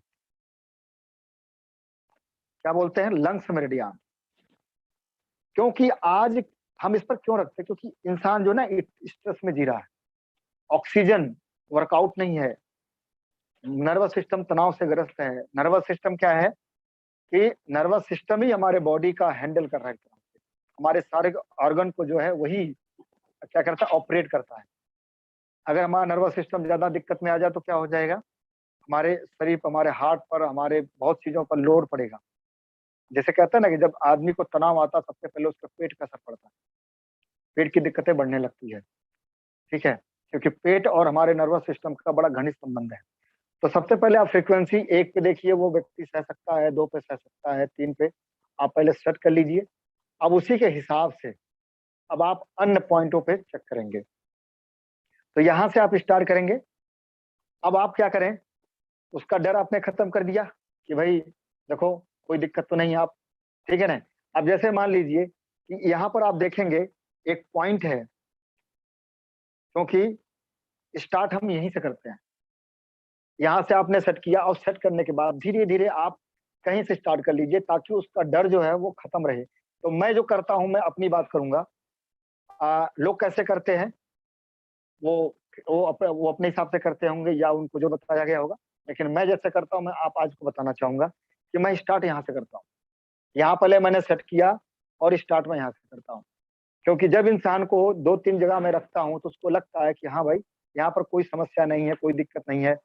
Speaker 2: क्या बोलते हैं? Lungs meridian. क्योंकि आज हम इस पर क्यों रखते हैं? क्योंकि इंसान जो ना स्ट्रेस में जी रहा है, ऑक्सीजन वर्कआउट नहीं है, नर्वस सिस्टम तनाव से ग्रस्त है। नर्वस सिस्टम क्या है कि नर्वस सिस्टम ही हमारे बॉडी का हैंडल कर रहा है, हमारे सारे ऑर्गन को जो है वही क्या करता है, ऑपरेट करता है। अगर हमारा नर्वस सिस्टम ज्यादा दिक्कत में आ जाए तो क्या हो जाएगा? हमारे शरीर पर, हमारे हार्ट पर, हमारे बहुत चीजों पर लोड पड़ेगा। जैसे कहते हैं ना कि जब आदमी को तनाव आता है सबसे पहले उसके पेट का असर पड़ता है, पेट की दिक्कतें बढ़ने लगती है। ठीक है, क्योंकि पेट और हमारे नर्वस सिस्टम का बड़ा घनिष्ठ संबंध है। तो सबसे पहले आप फ्रीक्वेंसी 1 पे देखिए, वो व्यक्ति सह सकता है, 2 पे सह सकता है, 3 पे आप पहले सेट कर लीजिए। अब उसी के हिसाब से अब आप अन्य पॉइंटों पे चेक करेंगे। तो यहां से आप स्टार्ट करेंगे। अब आप क्या करें, उसका डर आपने खत्म कर दिया कि भाई देखो कोई दिक्कत तो नहीं है, आप ठीक है ना। अब जैसे मान लीजिए कि यहाँ पर आप देखेंगे एक पॉइंट है, क्योंकि स्टार्ट हम यहीं से करते हैं। यहाँ से आपने सेट किया और सेट करने के बाद धीरे धीरे आप कहीं से स्टार्ट कर लीजिए ताकि उसका डर जो है वो खत्म रहे। तो मैं जो करता हूँ, मैं अपनी बात करूंगा। लोग कैसे करते हैं, वो वो अपने हिसाब से करते होंगे या उनको जो बताया गया होगा, लेकिन मैं जैसे करता हूँ मैं आप आज को बताना चाहूंगा कि मैं स्टार्ट यहाँ से करता हूँ। यहाँ पहले मैंने सेट किया और स्टार्ट में यहाँ से करता हूँ। क्योंकि जब इंसान को 2-3 जगह में रखता हूँ तो उसको लगता है कि हाँ भाई यहाँ पर कोई समस्या नहीं है, कोई दिक्कत नहीं है,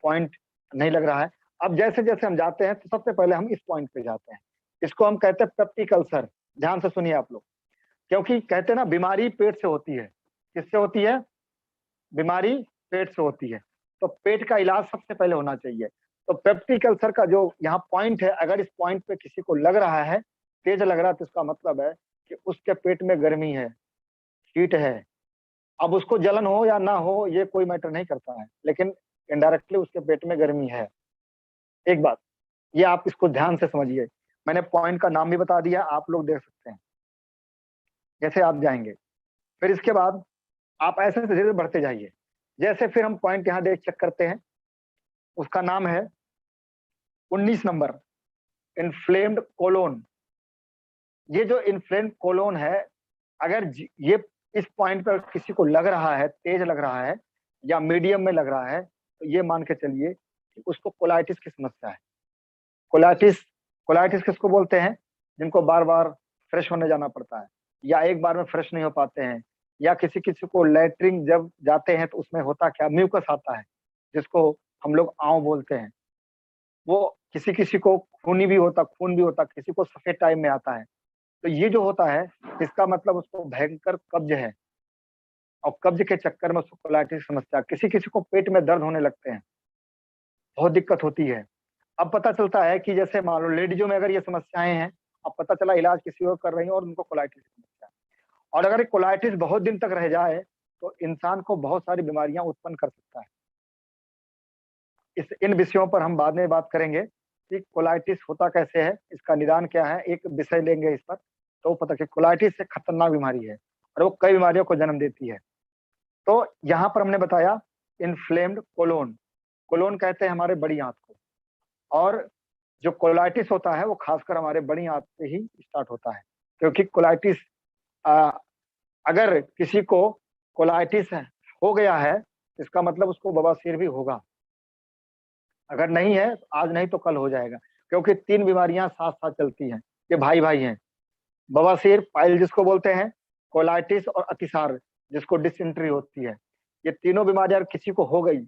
Speaker 2: पॉइंट नहीं लग रहा है। अब जैसे जैसे हम जाते हैं तो सबसे पहले हम इस पॉइंट पे जाते हैं। इसको हम कहते हैं पेप्टिक अल्सर। ध्यान से सुनिए आप लोग, क्योंकि कहते हैं ना बीमारी पेट से होती है। किससे होती है? बीमारी पेट से होती है। तो पेट का इलाज सबसे पहले होना चाहिए। तो पेप्टिक अल्सर का जो यहाँ पॉइंट है, अगर इस पॉइंट पे किसी को लग रहा है, तेज लग रहा है, तो इसका मतलब है कि उसके पेट में गर्मी है, हीट है। अब उसको जलन हो या ना हो ये कोई मैटर नहीं करता है, लेकिन इनडायरेक्टली उसके पेट में गर्मी है। एक बात ये आप इसको ध्यान से समझिए। मैंने पॉइंट का नाम भी बता दिया, आप लोग देख सकते हैं जैसे आप जाएंगे। फिर इसके बाद आप ऐसे धीरे धीरे बढ़ते जाइए। जैसे फिर हम पॉइंट यहाँ देख चेक करते हैं, उसका नाम है 19 नंबर, इन्फ्लेम्ड कोलोन। ये जो इन्फ्लेम्ड कोलोन है, अगर ये इस पॉइंट पर किसी को लग रहा है, तेज लग रहा है या मीडियम में लग रहा है, तो ये मान के चलिए कि उसको कोलाइटिस की समस्या है। कोलाइटिस, कोलाइटिस किसको बोलते हैं? जिनको बार बार फ्रेश होने जाना पड़ता है या एक बार में फ्रेश नहीं हो पाते हैं, या किसी किसी को लेटरिन जब जाते हैं तो उसमें होता क्या, म्यूकस आता है, जिसको हम लोग आंव बोलते हैं। वो किसी किसी को खूनी भी होता, खून भी होता, किसी को सफेद टाइम में आता है। तो ये जो होता है इसका मतलब उसको भयंकर कब्ज है, और कब्ज के चक्कर में उसको कोलाइटिस समस्या। किसी किसी को पेट में दर्द होने लगते हैं, बहुत दिक्कत होती है। अब पता चलता है कि जैसे मान लो लेडीजों में अगर ये समस्याएं हैं, अब पता चला इलाज किसी और कर रही है और उनको कोलाइटिस समस्या है। और अगर कोलाइटिस बहुत दिन तक रह जाए तो इंसान को बहुत सारी बीमारियां उत्पन्न कर सकता है। इन विषयों पर हम बाद में बात करेंगे कि कोलाइटिस होता कैसे है, इसका निदान क्या है, एक विषय लेंगे इस पर। तो पता कि कोलाइटिस एक खतरनाक बीमारी है और वो कई बीमारियों को जन्म देती है। तो यहाँ पर हमने बताया इन्फ्लेम्ड कोलोन, कोलोन कहते हैं हमारे बड़ी आंत को। और जो कोलाइटिस होता है वो खासकर हमारे बड़ी आंत से ही स्टार्ट होता है। क्योंकि कोलाइटिस अगर किसी को कोलाइटिस हो गया है, इसका मतलब उसको बवासीर भी होगा। अगर नहीं है आज नहीं तो कल हो जाएगा, क्योंकि 3 बीमारियां साथ साथ चलती हैं, ये भाई भाई हैं। बवासीर, पाइल जिसको बोलते हैं, कोलाइटिस और अतिसार जिसको डिसेंट्री होती है। ये तीनों बीमारियां अगर किसी को हो गई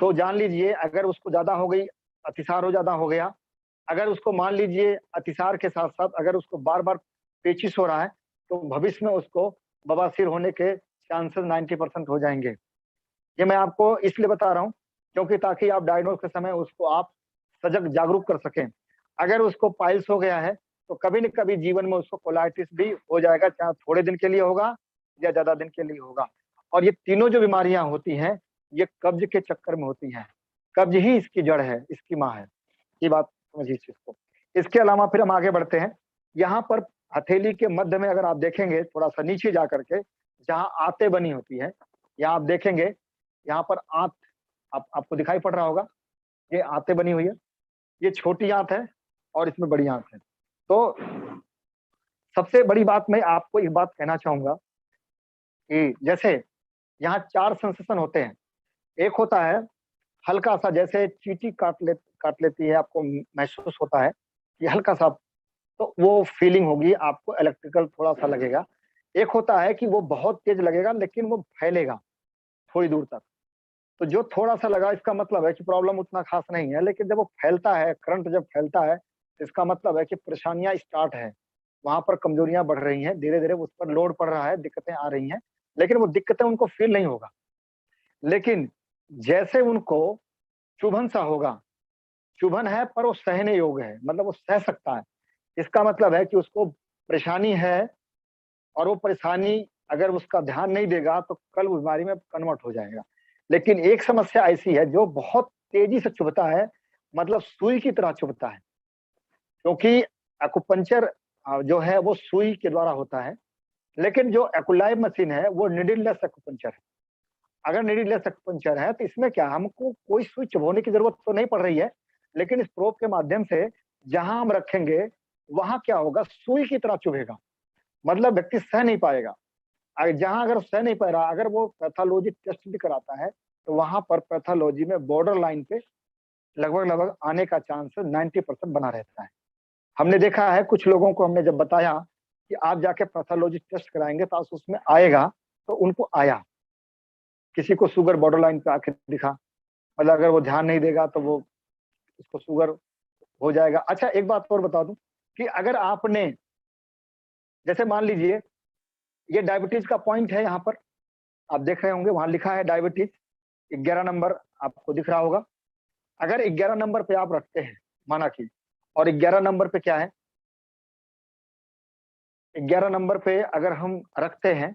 Speaker 2: तो जान लीजिए, अगर उसको ज्यादा हो गई, अतिसार हो ज्यादा हो गया, अगर उसको मान लीजिए अतिसार के साथ साथ अगर उसको बार बार पेचिश हो रहा है, तो भविष्य में उसको बवासीर होने के चांसेस 90% हो जाएंगे। ये मैं आपको इसलिए बता रहा हूँ क्योंकि ताकि आप डायग्नोज के समय उसको आप सजग जागरूक कर सकें। अगर उसको पाइल्स हो गया है तो कभी न कभी जीवन में उसको कोलाइटिस भी हो जाएगा, चाहे थोड़े दिन के लिए होगा या ज्यादा दिन के लिए होगा। और ये तीनों जो बीमारियां होती हैं ये कब्ज के चक्कर में होती हैं। कब्ज ही इसकी जड़ है, इसकी माँ है। ये बात समझिए इस चीज को। इसके अलावा फिर हम आगे बढ़ते हैं। यहाँ पर हथेली के मध्य में अगर आप देखेंगे, थोड़ा सा नीचे जा करके जहाँ आंतें बनी होती है, यहाँ आप देखेंगे यहाँ पर आंत आपको दिखाई पड़ रहा होगा, ये आंतें बनी हुई है, ये छोटी आंत है और इसमें बड़ी आंत है। तो सबसे बड़ी बात मैं आपको एक बात कहना चाहूंगा कि जैसे यहाँ 4 सेंसेशन होते हैं। एक होता है हल्का सा, जैसे चींटी काट लेती है, आपको महसूस होता है कि हल्का सा, तो वो फीलिंग होगी, आपको इलेक्ट्रिकल थोड़ा सा लगेगा। एक होता है कि वो बहुत तेज लगेगा लेकिन वो फैलेगा थोड़ी दूर तक। तो जो थोड़ा सा लगा इसका मतलब है कि प्रॉब्लम उतना खास नहीं है, लेकिन जब वो फैलता है, करंट जब फैलता है, इसका मतलब है कि परेशानियां स्टार्ट है, वहां पर कमजोरियां बढ़ रही हैं, धीरे धीरे उस पर लोड पड़ रहा है, दिक्कतें आ रही हैं। लेकिन वो दिक्कतें उनको फील नहीं होगा, लेकिन जैसे उनको चुभन सा होगा, चुभन है पर वो सहने योग्य है, मतलब वो सह सकता है, इसका मतलब है कि उसको परेशानी है, और वो परेशानी अगर उसका ध्यान नहीं देगा तो कल वो बीमारी में कन्वर्ट हो जाएगा। लेकिन एक समस्या ऐसी है जो बहुत तेजी से चुभता है, मतलब सुई की तरह चुभता है, क्योंकि एक्यूपंक्चर जो है वो सुई के द्वारा होता है, लेकिन जो एक्युलाइव मशीन है वो निडललेस एक्यूपंक्चर है। अगर निडललेस एक्यूपंक्चर है तो इसमें क्या, हमको कोई सुई चुभोने की जरूरत तो नहीं पड़ रही है, लेकिन इस प्रोब के माध्यम से जहां हम रखेंगे वहां क्या होगा, सुई की तरह चुभेगा, मतलब व्यक्ति सह नहीं पाएगा। जहां अगर सह नहीं पा रहा, अगर वो पैथोलॉजी टेस्ट भी कराता है तो वहां पर पैथोलॉजी में बॉर्डर लाइन पे लगभग लगभग आने का चांस 90% बना रहता है। हमने देखा है कुछ लोगों को, हमने जब बताया कि आप जाके पैथोलॉजी टेस्ट कराएंगे तो उसमें आएगा, तो उनको आया। किसी को शुगर बॉर्डर लाइन पे आके दिखा, मतलब अगर वो ध्यान नहीं देगा तो वो, उसको शुगर हो जाएगा। अच्छा एक बात और बता दूं कि अगर आपने, जैसे मान लीजिए ये डायबिटीज का पॉइंट है, यहाँ पर आप देख रहे होंगे वहां लिखा है डायबिटीज, 11 नंबर आपको दिख रहा होगा। अगर 11 नंबर पे आप रखते हैं, माना कि, और 11 नंबर पे क्या है, 11 नंबर पे अगर हम रखते हैं,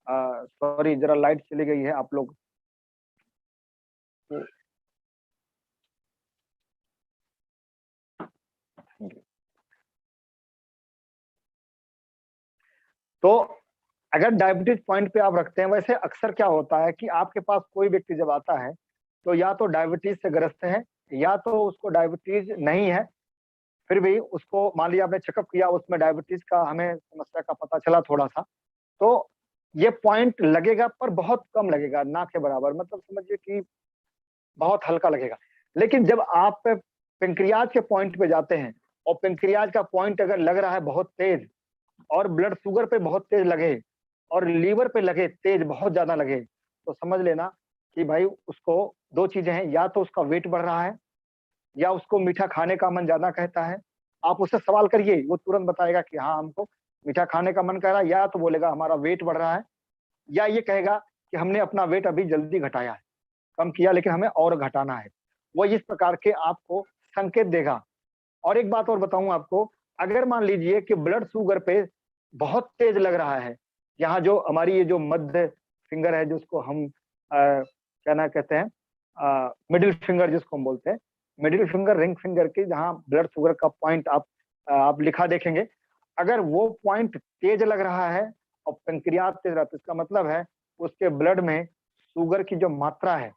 Speaker 2: सॉरी जरा लाइट चली गई है, आप लोग तो अगर डायबिटीज पॉइंट पे आप रखते हैं, वैसे अक्सर क्या होता है कि आपके पास कोई व्यक्ति जब आता है तो या तो डायबिटीज से ग्रस्त है, या तो उसको डायबिटीज नहीं है, फिर भी उसको मान लिया आपने चेकअप किया, उसमें डायबिटीज का हमें समस्या का पता चला थोड़ा सा, तो ये पॉइंट लगेगा पर बहुत कम लगेगा, ना के बराबर, मतलब समझिए कि बहुत हल्का लगेगा। लेकिन जब आप पेंक्रियाज के पॉइंट पे जाते हैं और पेंक्रियाज का पॉइंट अगर लग रहा है बहुत तेज, और ब्लड शुगर पे बहुत तेज लगे, और लीवर पे लगे तेज, बहुत ज्यादा लगे, तो समझ लेना कि भाई उसको दो चीजें हैं, या तो उसका वेट बढ़ रहा है, या उसको मीठा खाने का मन ज्यादा कहता है। आप उससे सवाल करिए, वो तुरंत बताएगा कि हाँ हमको मीठा खाने का मन कर रहा है, या तो बोलेगा हमारा वेट बढ़ रहा है, या ये कहेगा कि हमने अपना वेट अभी जल्दी घटाया है, कम किया लेकिन हमें और घटाना है। वो इस प्रकार के आपको संकेत देगा। और एक बात और बताऊं आपको, अगर मान लीजिए कि ब्लड शुगर पे बहुत तेज लग रहा है, यहाँ जो हमारी ये जो मध्य फिंगर है, जिसको हम क्या ना कहते हैं, मिडिल फिंगर जिसको हम बोलते हैं, मिडिल फिंगर, रिंग फिंगर के जहाँ ब्लड शुगर का पॉइंट आप लिखा देखेंगे, अगर वो पॉइंट तेज लग रहा है और पेंक्रियाज तेज रहा है, तो इसका मतलब है उसके ब्लड में शुगर की जो मात्रा है,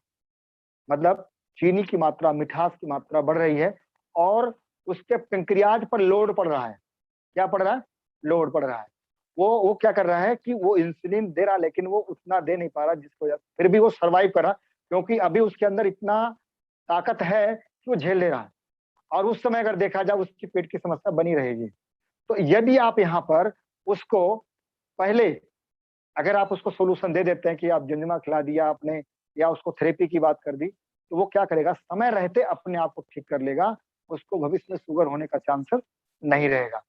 Speaker 2: मतलब चीनी की मात्रा, मिठास की मात्रा बढ़ रही है, और उसके पेंक्रियाज पर लोड पड़ रहा है। क्या पड़ रहा है? लोड पड़ रहा है। वो क्या कर रहा है कि वो इंसुलिन दे रहा, लेकिन वो उतना दे नहीं पा रहा, जिसको फिर भी वो सरवाइव कर रहा, क्योंकि अभी उसके अंदर इतना ताकत है कि वो झेल ले रहा है। और उस समय अगर देखा जाए उसकी पेट की समस्या बनी रहेगी। तो यदि आप यहाँ पर उसको पहले, अगर आप उसको सोल्यूशन दे देते हैं कि आप जिंजमा खिला दिया आपने, या उसको थेरेपी की बात कर दी, तो वो क्या करेगा, समय रहते अपने आप को ठीक कर लेगा, उसको भविष्य में शुगर होने का चांसेस नहीं रहेगा।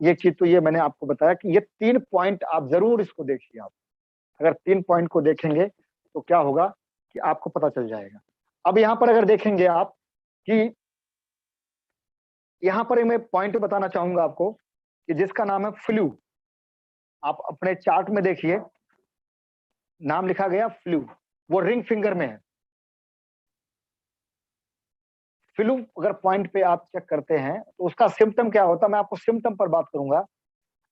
Speaker 2: ये चीज तो ये मैंने आपको बताया कि ये 3 पॉइंट आप जरूर इसको देखिए। आप अगर 3 पॉइंट को देखेंगे तो क्या होगा कि आपको पता चल जाएगा। अब यहाँ पर अगर देखेंगे आप कि यहाँ पर मैं पॉइंट बताना चाहूंगा आपको कि जिसका नाम है फ्लू। आप अपने चार्ट में देखिए, नाम लिखा गया फ्लू, वो रिंग फिंगर में है। फ्लू अगर पॉइंट पे आप चेक करते हैं तो उसका सिम्टम क्या होता है, मैं आपको सिम्टम पर बात करूंगा।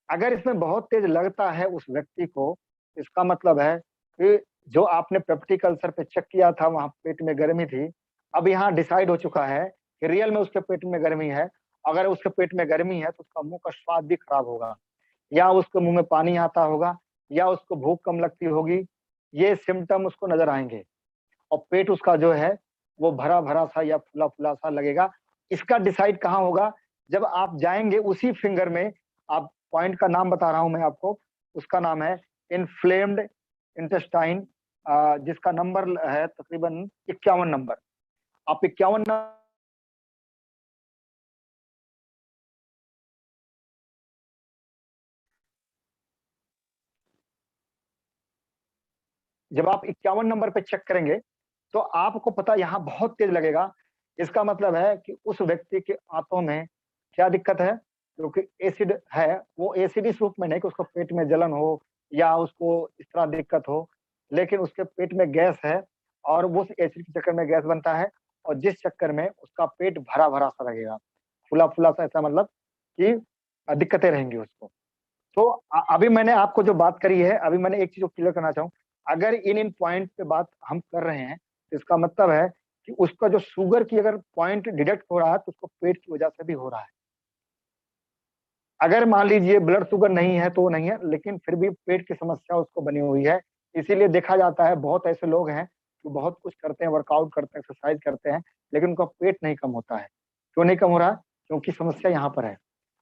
Speaker 2: अगर इसमें बहुत तेज लगता है उस व्यक्ति को, इसका मतलब है कि जो आपने पेप्टिक अल्सर पे चेक किया था, वहां पेट में गर्मी थी, अब यहाँ डिसाइड हो चुका है कि रियल में उसके पेट में गर्मी है। अगर उसके पेट में गर्मी है तो उसका मुंह का स्वाद भी खराब होगा, या उसके मुंह में पानी आता होगा, या उसको भूख कम लगती होगी। ये सिम्टम उसको नजर आएंगे, और पेट उसका जो है वो भरा भरा सा या फुला फुला सा लगेगा। इसका डिसाइड कहाँ होगा? जब आप जाएंगे उसी फिंगर में, आप पॉइंट का नाम बता रहा हूं मैं आपको, उसका नाम है इन्फ्लेम्ड इंटेस्टाइन, जिसका नंबर है तकरीबन 51 नंबर। आप 51 जब आप 51 नंबर पे चेक करेंगे तो आपको पता यहाँ बहुत तेज लगेगा। इसका मतलब है कि उस व्यक्ति के आंतों में क्या दिक्कत है, क्योंकि एसिड है। वो एसिड इस रूप में नहीं कि उसको पेट में जलन हो या उसको इस तरह दिक्कत हो, लेकिन उसके पेट में गैस है, और वो एसिड के चक्कर में गैस बनता है, और जिस चक्कर में उसका पेट भरा भरा सा लगेगा, फुला फुला सा, ऐसा मतलब कि दिक्कतें रहेंगी उसको। तो अभी मैंने आपको जो बात करी है, अभी मैंने एक चीज क्लियर करना चाहूँ। अगर इन इन पॉइंट पे बात हम कर रहे हैं तो इसका मतलब है कि उसका जो शुगर की अगर पॉइंट डिटेक्ट हो रहा है तो उसको पेट की वजह से भी हो रहा है। अगर मान लीजिए ब्लड शुगर नहीं है तो वो नहीं है, लेकिन फिर भी पेट की समस्या उसको बनी हुई है। इसीलिए देखा जाता है बहुत ऐसे लोग हैं जो बहुत कुछ करते हैं, वर्कआउट करते हैं, एक्सरसाइज करते हैं, लेकिन उनका पेट नहीं कम होता है। क्यों नहीं कम हो रहा? क्योंकि समस्या यहाँ पर है।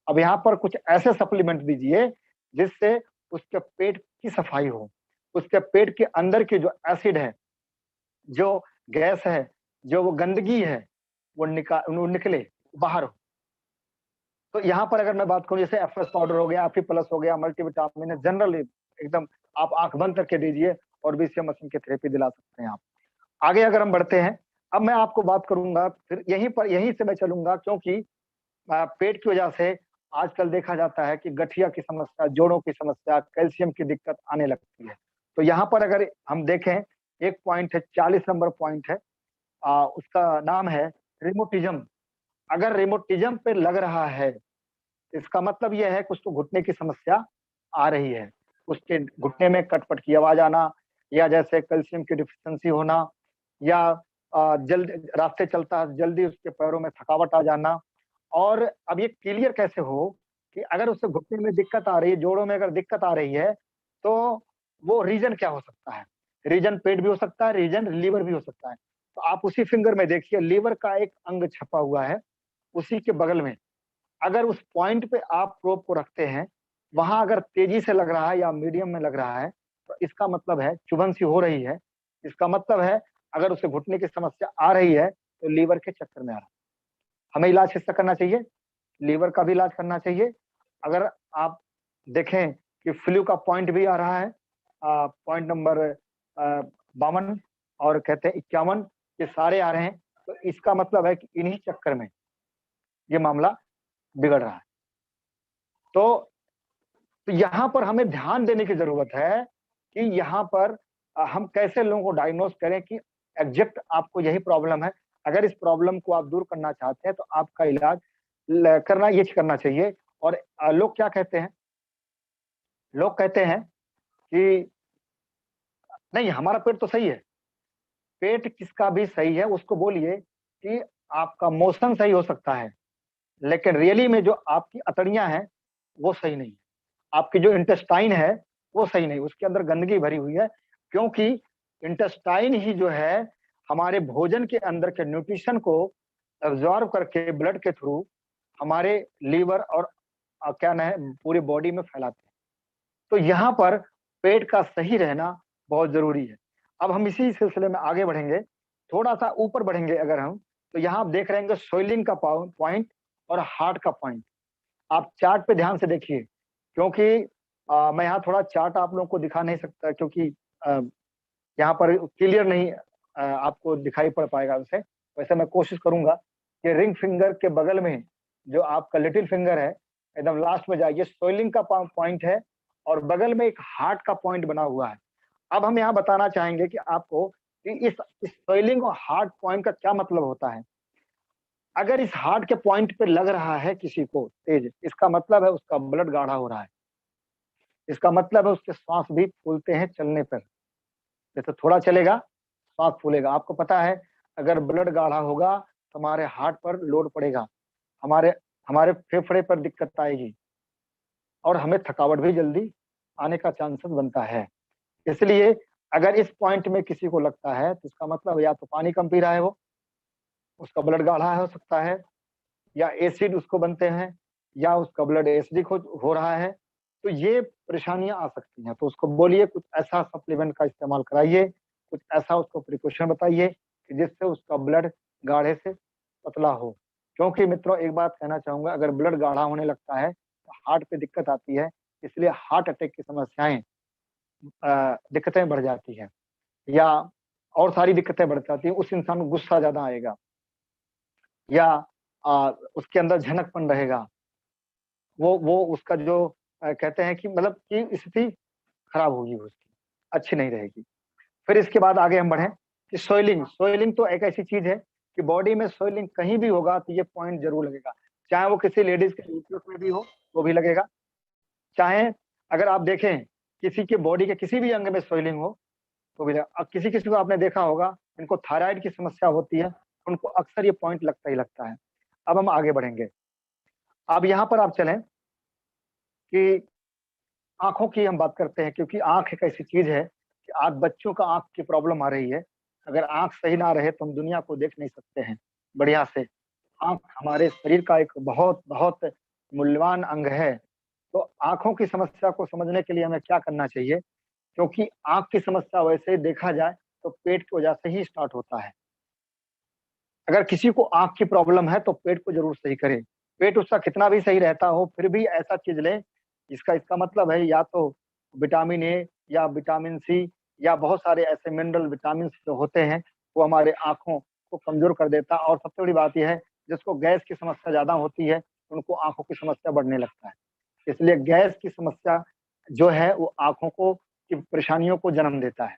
Speaker 2: अब यहाँ पर कुछ ऐसे सप्लीमेंट दीजिए जिससे उसके पेट की सफाई हो, उसके पेट के अंदर की जो एसिड है, जो गैस है, जो वो गंदगी है, वो निकले बाहर हो। तो यहाँ पर अगर मैं बात करूँ, जैसे एफ एस पाउडर हो गया, प्लस हो गया, मल्टीविटामिन है, जनरली एकदम आप आंख बंद करके दीजिए और बीसीएम मशीन की थेरेपी दिला सकते हैं आप। आगे अगर हम बढ़ते हैं, अब मैं आपको बात करूंगा, फिर यहीं से मैं चलूंगा, क्योंकि पेट की वजह से आजकल देखा जाता है कि गठिया की समस्या, जोड़ों की समस्या, कैल्शियम की दिक्कत आने लगती है। तो यहाँ पर अगर हम देखें, एक पॉइंट है, 40 नंबर पॉइंट है, उसका नाम है रिमोटिज्म। अगर रिमोटिज्म पे लग रहा है, इसका मतलब यह है कुछ तो घुटने की समस्या आ रही है, उसके घुटने में कटपट की आवाज आना, या जैसे कैल्शियम की डिफिशियंसी होना, या जल्द रास्ते चलता जल्दी उसके पैरों में थकावट आ जाना। और अब ये क्लियर कैसे हो कि अगर उससे घुटने में दिक्कत आ रही है, जोड़ों में अगर दिक्कत आ रही है, तो वो रीजन क्या हो सकता है? रीजन पेट भी हो सकता है, रीजन लीवर भी हो सकता है। तो आप उसी फिंगर में देखिए, लीवर का एक अंग छपा हुआ है, उसी के बगल में अगर उस पॉइंट पे आप प्रोब को रखते हैं, वहां अगर तेजी से लग रहा है या मीडियम में लग रहा है, तो इसका मतलब है चुभन सी हो रही है। इसका मतलब है अगर उसे घुटने की समस्या आ रही है तो लीवर के चक्कर में आ रहा है। हमें इलाज किसका करना चाहिए? लीवर का भी इलाज करना चाहिए। अगर आप देखें कि फ्लू का पॉइंट भी आ रहा है, पॉइंट नंबर 52 और कहते हैं 51, ये सारे आ रहे हैं, तो इसका मतलब है कि इन्हीं चक्कर में ये मामला बिगड़ रहा है। तो यहाँ पर हमें ध्यान देने की जरूरत है कि यहाँ पर हम कैसे लोगों को डायग्नोस करें कि एग्जैक्ट आपको यही प्रॉब्लम है। अगर इस प्रॉब्लम को आप दूर करना चाहते हैं तो आपका इलाज करना ये करना चाहिए। और लोग क्या कहते हैं? लोग कहते हैं कि नहीं, हमारा पेट तो सही है। पेट किसका भी सही है, उसको बोलिए कि आपका मोशन सही हो सकता है, लेकिन रियली में जो आपकी अतड़ियां हैं वो सही नहीं है। आपकी जो इंटेस्टाइन है वो सही नहीं, उसके अंदर गंदगी भरी हुई है। क्योंकि इंटेस्टाइन ही जो है हमारे भोजन के अंदर के न्यूट्रिशन को एब्जॉर्ब करके ब्लड के थ्रू हमारे लीवर और क्या ना है पूरी बॉडी में फैलाते हैं। तो यहाँ पर पेट का सही रहना बहुत जरूरी है। अब हम इसी सिलसिले में आगे बढ़ेंगे, थोड़ा सा ऊपर बढ़ेंगे अगर हम, तो यहाँ आप देख रहे हैं सोइलिंग का पॉइंट और हार्ट का पॉइंट। आप चार्ट पे ध्यान से देखिए, क्योंकि मैं यहाँ थोड़ा चार्ट आप लोगों को दिखा नहीं सकता, क्योंकि यहाँ पर क्लियर नहीं आपको दिखाई पड़ पाएगा उसे। वैसे मैं कोशिश करूंगा कि रिंग फिंगर के बगल में जो आपका लिटिल फिंगर है, एकदम लास्ट में जाइए, सोइलिंग का पॉइंट है, और बगल में एक हार्ट का पॉइंट बना हुआ है। अब हम यहाँ बताना चाहेंगे कि आपको कि इस सोइलिंग और हार्ट पॉइंट का क्या मतलब होता है। अगर इस हार्ट के पॉइंट पे लग रहा है किसी को तेज, इसका मतलब है उसका ब्लड गाढ़ा हो रहा है, इसका मतलब है उसके श्वास भी फूलते हैं चलने पर। जैसे थोड़ा चलेगा श्वास फूलेगा। आपको पता है अगर ब्लड गाढ़ा होगा तो हमारे हार्ट पर लोड पड़ेगा, हमारे हमारे फेफड़े पर दिक्कत आएगी और हमें थकावट भी जल्दी आने का चांसेस बनता है। इसलिए अगर इस पॉइंट में किसी को लगता है तो इसका मतलब या तो पानी कम पी रहा है, वो उसका ब्लड गाढ़ा हो सकता है, या एसिड उसको बनते हैं, या उसका ब्लड एसिडिक हो रहा है। तो ये परेशानियां आ सकती हैं। तो उसको बोलिए कुछ ऐसा सप्लीमेंट का इस्तेमाल कराइए, कुछ ऐसा उसको प्रिकॉशन बताइए कि जिससे उसका ब्लड गाढ़े से पतला हो। क्योंकि मित्रों एक बात कहना चाहूंगा, अगर ब्लड गाढ़ा होने लगता है तो हार्ट पे दिक्कत आती है, इसलिए हार्ट अटैक की समस्याएं दिक्कतें बढ़ जाती हैं, या और सारी दिक्कतें बढ़ जाती हैं। उस इंसान को गुस्सा ज्यादा आएगा, या उसके अंदर झनकपन रहेगा, वो उसका जो कहते हैं कि मतलब कि स्थिति खराब होगी, उसकी अच्छी नहीं रहेगी। फिर इसके बाद आगे हम बढ़े कि सोइलिंग। सोइलिंग तो एक ऐसी चीज है कि बॉडी में सोइलिंग कहीं भी होगा तो ये पॉइंट जरूर लगेगा, चाहे वो किसी लेडीज के यूट्यूब में भी हो वो भी लगेगा, चाहे अगर आप देखें किसी के बॉडी के किसी भी अंग में सोइलिंग हो तो भी लगेगा। अब किसी किसी को आपने देखा होगा इनको थायराइड की समस्या होती है, उनको अक्सर ये पॉइंट लगता ही लगता है। अब हम आगे बढ़ेंगे। अब यहाँ पर आप चलें कि आंखों की हम बात करते हैं, क्योंकि आंख एक ऐसी चीज है कि आज बच्चों का आंख की प्रॉब्लम आ रही है। अगर आंख सही ना रहे तो हम दुनिया को देख नहीं सकते हैं बढ़िया से। आंख हमारे शरीर का एक बहुत बहुत मूल्यवान अंग है। तो आंखों की समस्या को समझने के लिए हमें क्या करना चाहिए, क्योंकि आंख की समस्या वैसे ही देखा जाए तो पेट की वजह से ही स्टार्ट होता है। अगर किसी को आंख की प्रॉब्लम है तो पेट को जरूर सही करें। पेट उसका कितना भी सही रहता हो फिर भी ऐसा चीज लें इसका मतलब है या तो विटामिन ए या विटामिन सी या बहुत सारे ऐसे मिनरल विटामिन जो होते हैं वो हमारे आंखों को कमजोर कर देता है। और सबसे बड़ी बात यह है जिसको गैस की समस्या ज्यादा होती है उनको आंखों की समस्या बढ़ने लगता है। इसलिए गैस की समस्या जो है वो आंखों को की परेशानियों को जन्म देता है।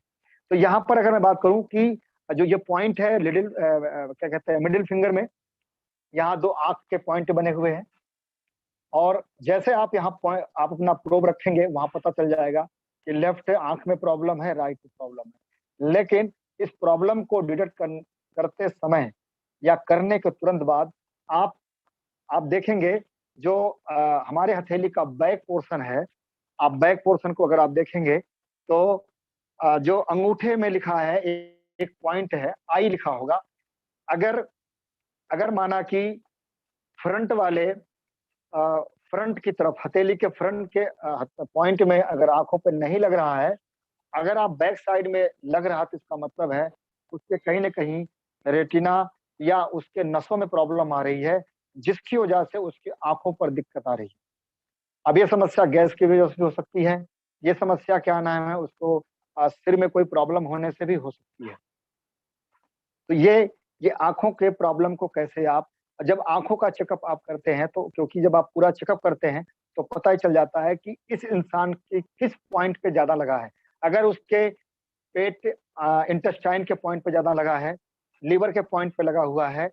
Speaker 2: तो यहाँ पर अगर मैं बात करूं कि जो ये पॉइंट है लिटिल क्या कहते हैं मिडिल फिंगर में, यहाँ दो आंख के पॉइंट बने हुए हैं, और जैसे आप यहाँ पॉइंट आप अपना प्रोब रखेंगे वहां पता चल जाएगा कि लेफ्ट आंख में प्रॉब्लम है, राइट में प्रॉब्लम है। लेकिन इस प्रॉब्लम को डिटेक्ट करते समय या करने के तुरंत बाद आप देखेंगे जो हमारे हथेली का बैक पोर्शन है, आप बैक पोर्शन को अगर आप देखेंगे तो जो अंगूठे में लिखा है एक पॉइंट है आई लिखा होगा। अगर अगर माना कि फ्रंट वाले फ्रंट की तरफ हथेली के फ्रंट के पॉइंट में अगर आंखों पे नहीं लग रहा है, अगर आप बैक साइड में लग रहा तो इसका मतलब है उसके कहीं ना कहीं रेटिना या उसके नसों में प्रॉब्लम आ रही है, जिसकी वजह से उसकी आंखों पर दिक्कत आ रही है। अब ये समस्या गैस की वजह से हो सकती है, ये समस्या क्या नाम है उसको सिर में कोई प्रॉब्लम होने से भी हो सकती है। तो ये आंखों के प्रॉब्लम को कैसे आप जब आंखों का चेकअप आप करते हैं तो क्योंकि जब आप पूरा चेकअप करते हैं तो पता ही चल जाता है कि इस इंसान की किस पॉइंट पे ज्यादा लगा है। अगर उसके पेट इंटेस्टाइन के पॉइंट पे ज्यादा लगा है, लीवर के पॉइंट पे लगा हुआ है,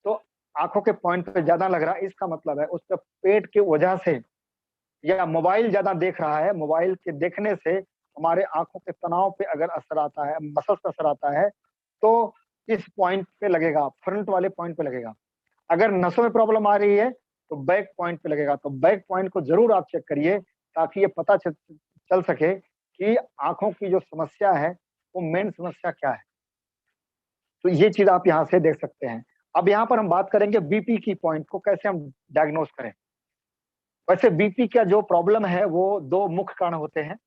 Speaker 2: तो आंखों के पॉइंट पे ज्यादा लग रहा है, इसका मतलब है उसके पेट की वजह से या मोबाइल ज्यादा देख रहा है, मोबाइल के देखने से हमारे आंखों के तनाव पे अगर असर आता है, मसल्स पे असर आता है, तो इस पॉइंट पे लगेगा, फ्रंट वाले पॉइंट पे लगेगा। अगर नसों में प्रॉब्लम आ रही है तो बैक पॉइंट पे लगेगा। तो बैक पॉइंट को जरूर आप चेक करिए ताकि ये पता चल सके कि आंखों की जो समस्या है वो मेन समस्या क्या है। तो ये चीज आप यहाँ से देख सकते हैं। अब यहाँ पर हम बात करेंगे बीपी की पॉइंट को कैसे हम डायग्नोस करें। वैसे बीपी का जो प्रॉब्लम है वो दो मुख्य कारण होते हैं,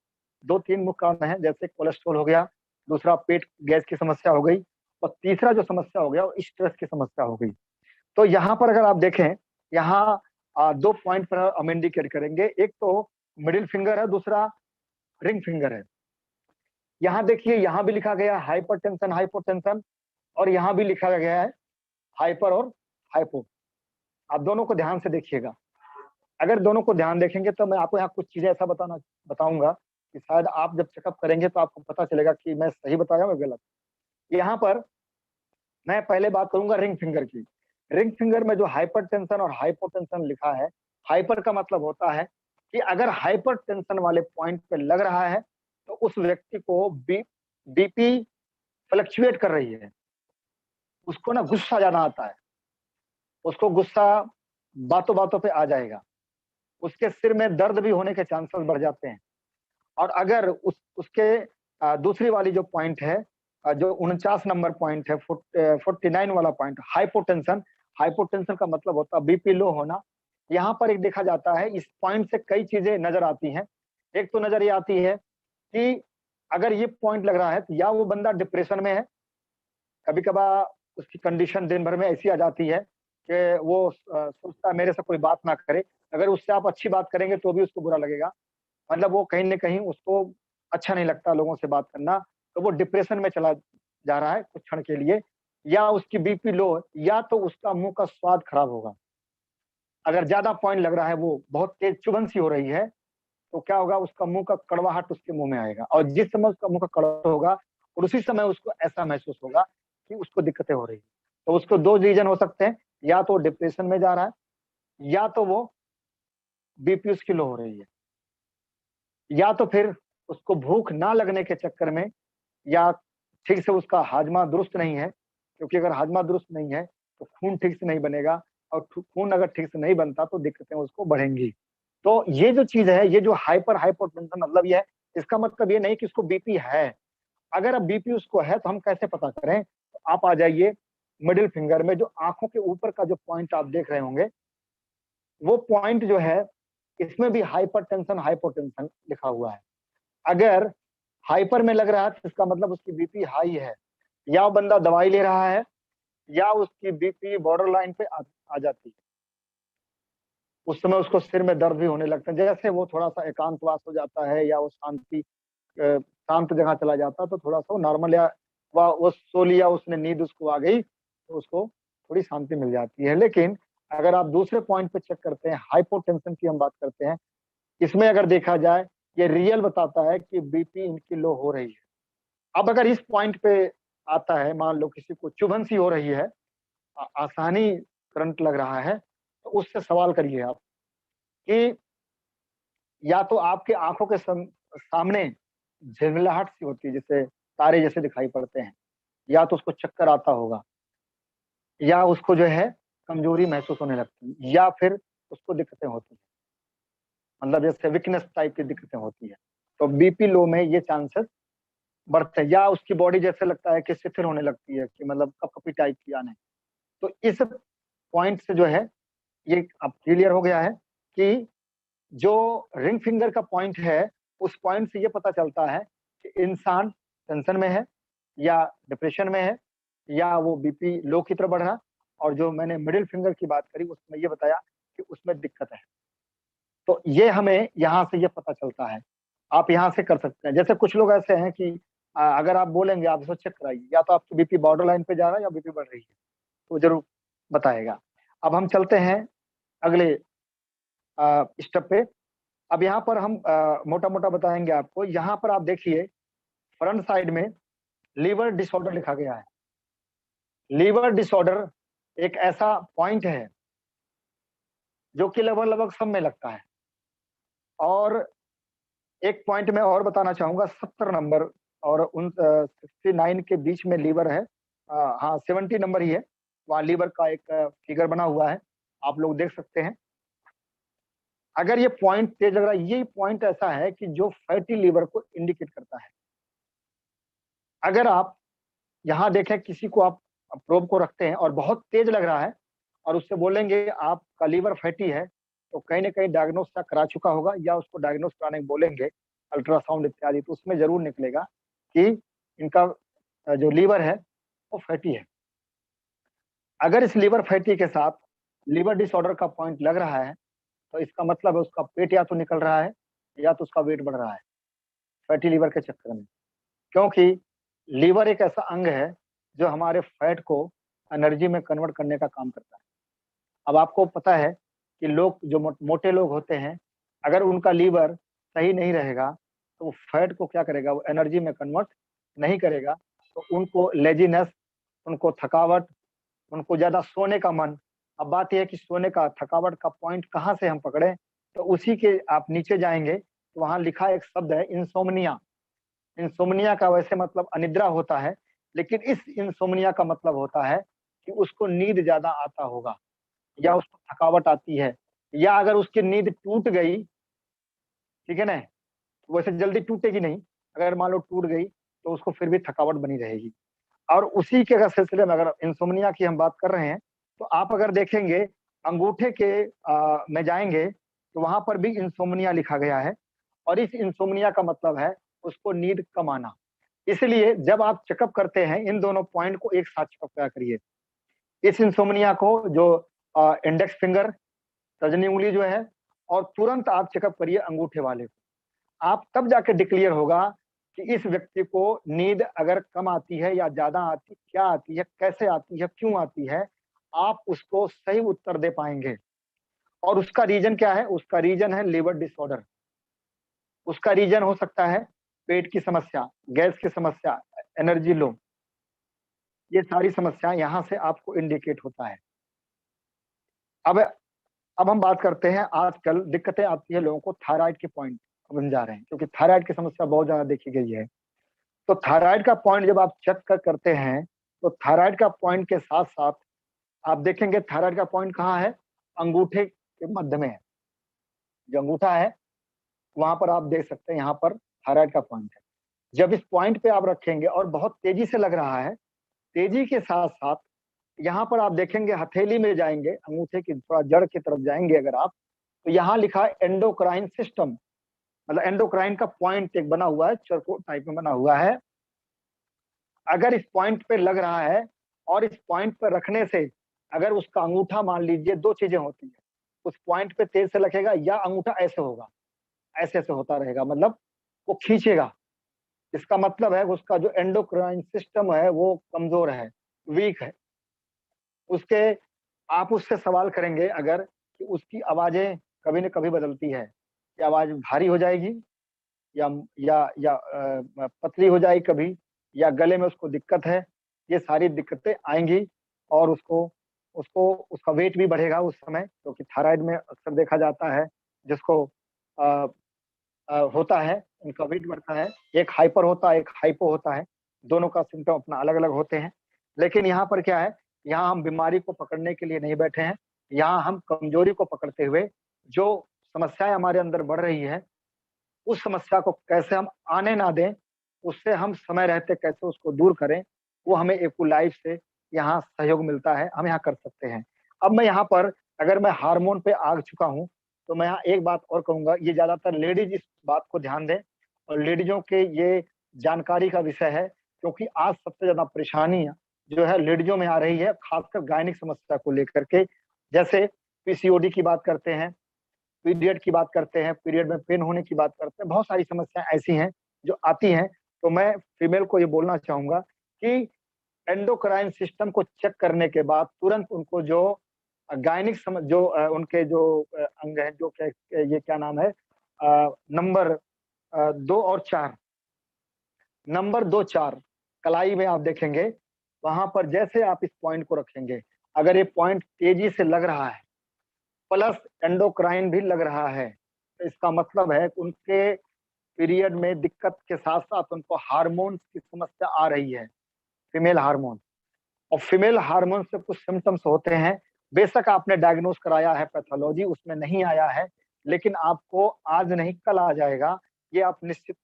Speaker 2: दो तीन मुख्य कारण हैं, जैसे कोलेस्ट्रॉल हो गया, दूसरा पेट गैस की समस्या हो गई, और तीसरा जो समस्या हो गया वो स्ट्रेस की समस्या हो गई। तो यहाँ पर अगर आप देखें, यहाँ दो पॉइंट पर हम इंडिकेट करेंगे, एक तो मिडिल फिंगर है, दूसरा रिंग फिंगर है। यहाँ देखिए यहाँ भी लिखा गया हाइपरटेंशन हाइपोटेंशन, और यहाँ भी लिखा गया है हाइपर और हाइपो। आप दोनों को ध्यान से देखिएगा। अगर दोनों को ध्यान देखेंगे तो मैं आपको यहाँ कुछ चीजें ऐसा बताऊंगा कि शायद आप जब चेकअप करेंगे तो आपको पता चलेगा कि मैं सही बताया मैं गलत। यहाँ पर मैं पहले बात करूंगा रिंग फिंगर की। रिंग फिंगर में जो हाइपरटेंशन और हाइपोटेंशन लिखा है, हाइपर का मतलब होता है कि अगर हाइपरटेंशन वाले पॉइंट पे लग रहा है तो उस व्यक्ति को बीपी फ्लक्चुएट कर रही है, उसको ना गुस्सा ज्यादा आता है, उसको गुस्सा बातों बातों पे आ जाएगा, उसके सिर में दर्द भी होने के चांसेस बढ़ जाते हैं। और अगर उसके दूसरी वाली जो पॉइंट है, जो 49 नंबर पॉइंट है, 49 वाला पॉइंट, हाइपोटेंशन। हाइपोटेंशन का मतलब होता है बीपी लो होना। यहाँ पर एक देखा जाता है, इस पॉइंट से कई चीजें नजर आती हैं। एक तो नजर ये आती है कि अगर ये पॉइंट लग रहा है तो या वो बंदा डिप्रेशन में है, कभी कभार उसकी कंडीशन दिन भर में ऐसी आ जाती है कि वो सोचता है मेरे से कोई बात ना करे, अगर उससे आप अच्छी बात करेंगे तो भी उसको बुरा लगेगा, मतलब वो कहीं न कहीं उसको अच्छा नहीं लगता लोगों से बात करना, तो वो डिप्रेशन में चला जा रहा है कुछ क्षण के लिए, या उसकी बीपी लो, या तो उसका मुँह का स्वाद खराब होगा। अगर ज़्यादा पॉइंट लग रहा है, वो बहुत तेज़ चुभन सी हो रही है, तो क्या होगा, उसका मुँह का कड़वाहट उसके मुँह में आएगा, और जिस समय उसका मुँह का कड़वा होगा और उसी समय उसको ऐसा महसूस होगा कि उसको दिक्कतें हो रही हैं। तो उसको 2 रीज़न हो सकते हैं, या तो डिप्रेशन में जा रहा है, या तो वो बीपी उसकी लो हो रही है, या तो फिर उसको भूख ना लगने के चक्कर में, या ठीक से उसका हाजमा दुरुस्त नहीं है, क्योंकि अगर हाजमा दुरुस्त नहीं है, तो खून ठीक से नहीं बनेगा, और खून अगर ठीक से नहीं बनता तो दिक्कतें उसको बढ़ेंगी। तो ये जो चीज़ है, ये जो हाइपोटेंशन मतलब ये है, इसका मतलब ये नहीं कि उसको बीपी है। अगर अब बीपी उसको है तो हम कैसे पता करें? तो आप आ जाइए मिडल फिंगर में, जो आँखों के ऊपर का जो पॉइंट आप देख रहे होंगे, वो पॉइंट जो है, इसमें भी हाइपरटेंशन, हाइपोटेंशन लिखा हुआ है। अगर हाइपर में लग रहा है तो इसका मतलब उसकी बीपी हाई है, या वो बंदा दवाई ले रहा है, या उसकी बीपी बॉर्डर लाइन पे आ जाती है। उस समय उसको सिर में दर्द भी होने लगता है, जैसे वो थोड़ा-सा एकांतवास हो जाता है, या वो शांत जगह चला जाता है, तो थोड़ा-सा वो नॉर्मल, या वो सो लिया उसने, नींद उसको आ गई, तो उसको थोड़ी शांति मिल जाती है। लेकिन अगर आप दूसरे पॉइंट पे चेक करते हैं, हाइपोटेंशन की हम बात करते हैं, इसमें अगर देखा जाए, ये रियल बताता है कि बीपी इनकी लो हो रही है। अब अगर इस पॉइंट पे आता है, मान लो किसी को चुभन सी हो रही है, आसानी करंट लग रहा है, तो उससे सवाल करिए आप कि या तो आपके आँखों के सामने झिलमिलाहट सी होती है, जैसे तारे जैसे दिखाई पड़ते हैं, या तो उसको चक्कर आता होगा, या उसको जो है कमजोरी महसूस होने लगती है, या फिर उसको दिक्कतें होती हैं, मतलब जैसे वीकनेस टाइप की दिक्कतें होती है। तो बीपी लो में ये चांसेस बढ़ते हैं, या उसकी बॉडी जैसे लगता है कि शिथिल होने लगती है, कि मतलब कपकपी टाइप की आने। तो इस पॉइंट से जो है, ये अब क्लियर हो गया है कि जो रिंग फिंगर का पॉइंट है, उस पॉइंट से ये पता चलता है कि इंसान टेंशन में है, या डिप्रेशन में है, या वो बीपी लो की तरफ बढ़ रहा है। और जो मैंने मिडिल फिंगर की बात करी, उसमें ये बताया कि उसमें दिक्कत है। तो ये हमें यहाँ से ये पता चलता है। आप यहाँ से कर सकते हैं। जैसे कुछ लोग ऐसे हैं कि अगर आप बोलेंगे आप इसको चेक कराइए, या तो आपकी बीपी बॉर्डर लाइन पे जा रहा है, या बीपी बढ़ रही है, तो ज़रूर बताएगा। अब हम चलते हैं अगले स्टेप पे। अब यहाँ पर हम मोटा-मोटा बताएँगे आपको। यहाँ पर आप देखिए, फ्रंट साइड में लीवर डिसऑर्डर लिखा गया है। लीवर डिसऑर्डर एक ऐसा पॉइंट है, जो कि लगभग-लगभग सब में लगता है। और एक पॉइंट मैं और बताना चाहूँगा, 70 नंबर और 69 के बीच में लीवर है। हाँ, 70 नंबर ही है। वहाँ लीवर का एक फिगर बना हुआ है, आप लोग देख सकते हैं। अगर ये पॉइंट तेज लग रहा है, ये पॉइंट ऐसा है कि जो फैटी लीवर को इंडिकेट करता है। अगर आप यहाँ देखें, किसी को आप प्रोब को रखते हैं और बहुत तेज लग रहा है, और उससे बोलेंगे आपका लीवर फैटी है, तो कहीं न कहीं डायग्नोस करा चुका होगा, या उसको डायग्नोस कराने को बोलेंगे, अल्ट्रासाउंड इत्यादि, तो उसमें ज़रूर निकलेगा कि इनका जो लीवर है वो फैटी है। अगर इस लीवर फैटी के साथ लीवर डिसऑर्डर का पॉइंट लग रहा है, तो इसका मतलब है उसका पेट या तो निकल रहा है, या तो उसका वेट बढ़ रहा है, फैटी लीवर के चक्कर में। क्योंकि लीवर एक ऐसा अंग है, जो हमारे फैट को एनर्जी में कन्वर्ट करने का काम करता है। अब आपको पता है कि लोग जो मोटे लोग होते हैं, अगर उनका लीवर सही नहीं रहेगा, तो वो फैट को क्या करेगा, वो एनर्जी में कन्वर्ट नहीं करेगा, तो उनको लेज़ीनेस, उनको थकावट, उनको ज़्यादा सोने का मन। अब बात ये है कि सोने का, थकावट का पॉइंट कहाँ से हम पकड़ें, तो उसी के आप नीचे जाएँगे, तो वहाँ लिखा एक शब्द है, इंसोम्निया। इंसोम्निया का वैसे मतलब अनिद्रा होता है, लेकिन इस इंसोम्निया का मतलब होता है कि उसको नींद ज्यादा आता होगा, या उसको थकावट आती है, या अगर उसकी नींद टूट गई, ठीक है ना, वैसे जल्दी टूटेगी नहीं, अगर मान लो टूट गई तो उसको फिर भी थकावट बनी रहेगी। और उसी के अगर सिलसिले में अगर इंसोम्निया की हम बात कर रहे हैं, तो आप अगर देखेंगे अंगूठे के में जाएंगे तो वहां पर भी इंसोम्निया लिखा गया है, और इस इंसोम्निया का मतलब है उसको नींद कम आना। इसलिए जब आप चेकअप करते हैं, इन दोनों पॉइंट को एक साथ चेकअप करा करिए। इस इंसोम्निया को जो इंडेक्स फिंगर, तर्जनी उंगली जो है, और तुरंत आप चेकअप करिए अंगूठे वाले को। आप तब जाके डिक्लेयर होगा कि इस व्यक्ति को नींद अगर कम आती है या ज्यादा आती, क्या आती है, कैसे आती है, क्यों आती है, आप उसको सही उत्तर दे पाएंगे। और उसका रीजन क्या है? उसका रीजन है लिवर डिसऑर्डर। उसका रीजन हो सकता है पेट की समस्या, गैस की समस्या, एनर्जी लो, ये सारी समस्याएं यहाँ से आपको इंडिकेट होता है। अब अब हम बात करते हैं, आजकल दिक्कतें आती है लोगों को थायराइड के पॉइंट बन जा रहे हैं, क्योंकि थायराइड की समस्या बहुत ज्यादा देखी गई है। तो थायराइड का पॉइंट जब आप चेक करते हैं, तो थायराइड का पॉइंट के साथ साथ आप देखेंगे थायराइड का पॉइंट कहाँ है? अंगूठे के मध्य में है। जो अंगूठा है वहां पर आप देख सकते हैं, यहाँ पर थायराइड का पॉइंट है। जब इस पॉइंट पे आप रखेंगे और बहुत तेजी से लग रहा है, तेजी के साथ साथ यहाँ पर आप देखेंगे हथेली में जाएंगे, अंगूठे की थोड़ा जड़ की तरफ जाएंगे अगर आप, तो यहाँ लिखा है एंडोक्राइन सिस्टम, मतलब एंडोक्राइन का पॉइंट एक बना हुआ है, चरकोट टाइप में बना हुआ है। अगर इस पॉइंट पे लग रहा है और इस पॉइंट पे रखने से अगर उसका अंगूठा, मान लीजिए दो चीजें होती है, उस पॉइंट पे तेज से लगेगा या अंगूठा ऐसे होगा, ऐसे ऐसे होता रहेगा, मतलब वो खींचेगा। इसका मतलब है उसका जो एंडोक्राइन सिस्टम है वो कमजोर है, वीक है। उसके आप उससे सवाल करेंगे अगर कि उसकी आवाजें कभी न कभी बदलती है, कि आवाज भारी हो जाएगी या पतली हो जाएगी कभी, या गले में उसको दिक्कत है, ये सारी दिक्कतें आएंगी। और उसको उसको उसका वेट भी बढ़ेगा उस समय, क्योंकि थायराइड में अक्सर देखा जाता है जिसको अ, होता है, उनका वेट बढ़ता है। एक हाइपर होता है, एक हाइपो होता है, दोनों का सिम्टम अपना अलग अलग होते हैं। लेकिन यहाँ पर क्या है, यहाँ हम बीमारी को पकड़ने के लिए नहीं बैठे हैं, यहाँ हम कमजोरी को पकड़ते हुए जो समस्याएं हमारे अंदर बढ़ रही है, उस समस्या को कैसे हम आने ना दें, उससे हम समय रहते कैसे उसको दूर करें, वो हमें एक्यू से यहाँ सहयोग मिलता है, हम यहाँ कर सकते हैं। अब मैं यहाँ पर अगर मैं हार्मोन पे आ चुका हूँ, तो मैं यहाँ एक बात और कहूंगा, ये ज्यादातर लेडीज इस बात को ध्यान दें, और लेडीजों के ये जानकारी का विषय है, क्योंकि आज सबसे ज्यादा परेशानी जो है लेडीजों में आ रही है, खासकर गायनिक समस्या को लेकर के। जैसे पीसीओडी की बात करते हैं, पीरियड की बात करते हैं, पीरियड में पेन होने की बात करते हैं, बहुत सारी समस्याएं ऐसी हैं जो आती हैं। तो मैं फीमेल को ये बोलना चाहूंगा कि एंडोक्राइन सिस्टम को चेक करने के बाद तुरंत उनको जो गायनिक जो उनके जो अंग है, जो क्या, ये क्या नाम है, नंबर 2 और 4, नंबर 2 4 कलाई में आप देखेंगे, वहां पर जैसे आप इस पॉइंट को रखेंगे, अगर ये पॉइंट तेजी से लग रहा है प्लस एंडोक्राइन भी लग रहा है, तो इसका मतलब है कि उनके पीरियड में दिक्कत के साथ साथ उनको हार्मोन की समस्या आ रही है, फीमेल हार्मोन। और फीमेल हार्मोन से कुछ सिम्टम्स होते हैं, बेशक आपने डायग्नोस कराया है, पैथोलॉजी उसमें नहीं आया है, लेकिन आपको आज नहीं कल आ जाएगा, ये आप निश्चित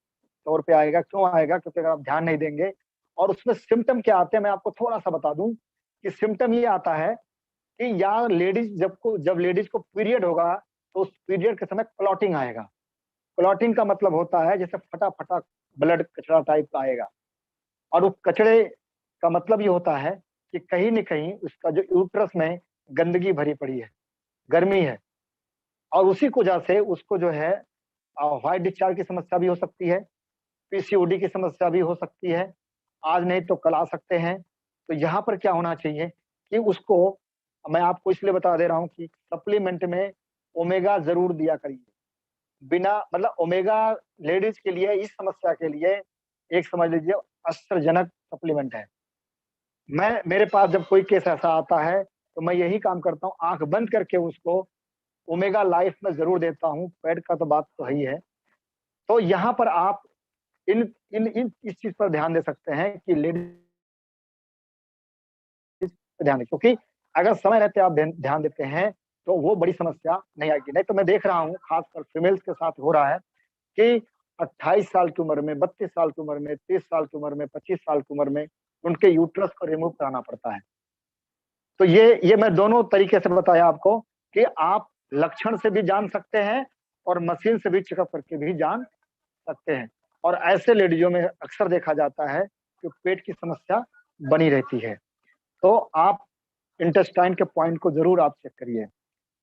Speaker 2: तौर पे आएगा। क्यों आएगा? क्योंकि अगर आप ध्यान नहीं देंगे। और उसमें सिम्टम क्या आते हैं, मैं आपको थोड़ा सा बता दूं कि सिम्टम ये आता है कि या लेडीज जब लेडीज को पीरियड होगा, तो उस पीरियड के समय क्लॉटिंग आएगा। क्लॉटिंग का मतलब होता है जैसे फटा फटा ब्लड कचरा टाइप का आएगा, और उस कचड़े का मतलब ये होता है कि कहीं न कहीं उसका जो यूट्रस में गंदगी भरी पड़ी है, गर्मी है, और उसी की वजह से उसको जो है व्हाइट डिस्चार्ज की समस्या भी हो सकती है, पीसीओडी की समस्या भी हो सकती है, आज नहीं तो कल आ सकते हैं। तो यहाँ पर क्या होना चाहिए कि उसको, मैं आपको इसलिए बता दे रहा हूँ कि सप्लीमेंट में ओमेगा जरूर दिया करिए। बिना मतलब ओमेगा लेडीज के लिए, इस समस्या के लिए एक समझ लीजिए आश्चर्यजनक सप्लीमेंट है। मैं, मेरे पास जब कोई केस ऐसा आता है तो मैं यही काम करता हूँ, आंख बंद करके उसको ओमेगा लाइफ में जरूर देता हूँ, पेट का तो बात तो है ही है। तो यहाँ पर आप इन इन इन इस चीज पर ध्यान दे सकते हैं कि लेडीज पे ध्यान दें, क्योंकि अगर समय रहते आप ध्यान देते हैं तो वो बड़ी समस्या नहीं आएगी। नहीं तो मैं देख रहा हूँ खासकर फीमेल्स के साथ हो रहा है कि 28 साल की उम्र में, 32 साल की उम्र में, 30 साल की उम्र में, 25 साल की उम्र में उनके यूट्रस को रिमूव कराना पड़ता है। तो ये मैं दोनों तरीके से बताया आपको कि आप लक्षण से भी जान सकते हैं और मशीन से भी चेकअप करके भी जान सकते हैं। और ऐसे लेडीजों में अक्सर देखा जाता है कि पेट की समस्या बनी रहती है। तो आप इंटेस्टाइन के पॉइंट को जरूर आप चेक करिए।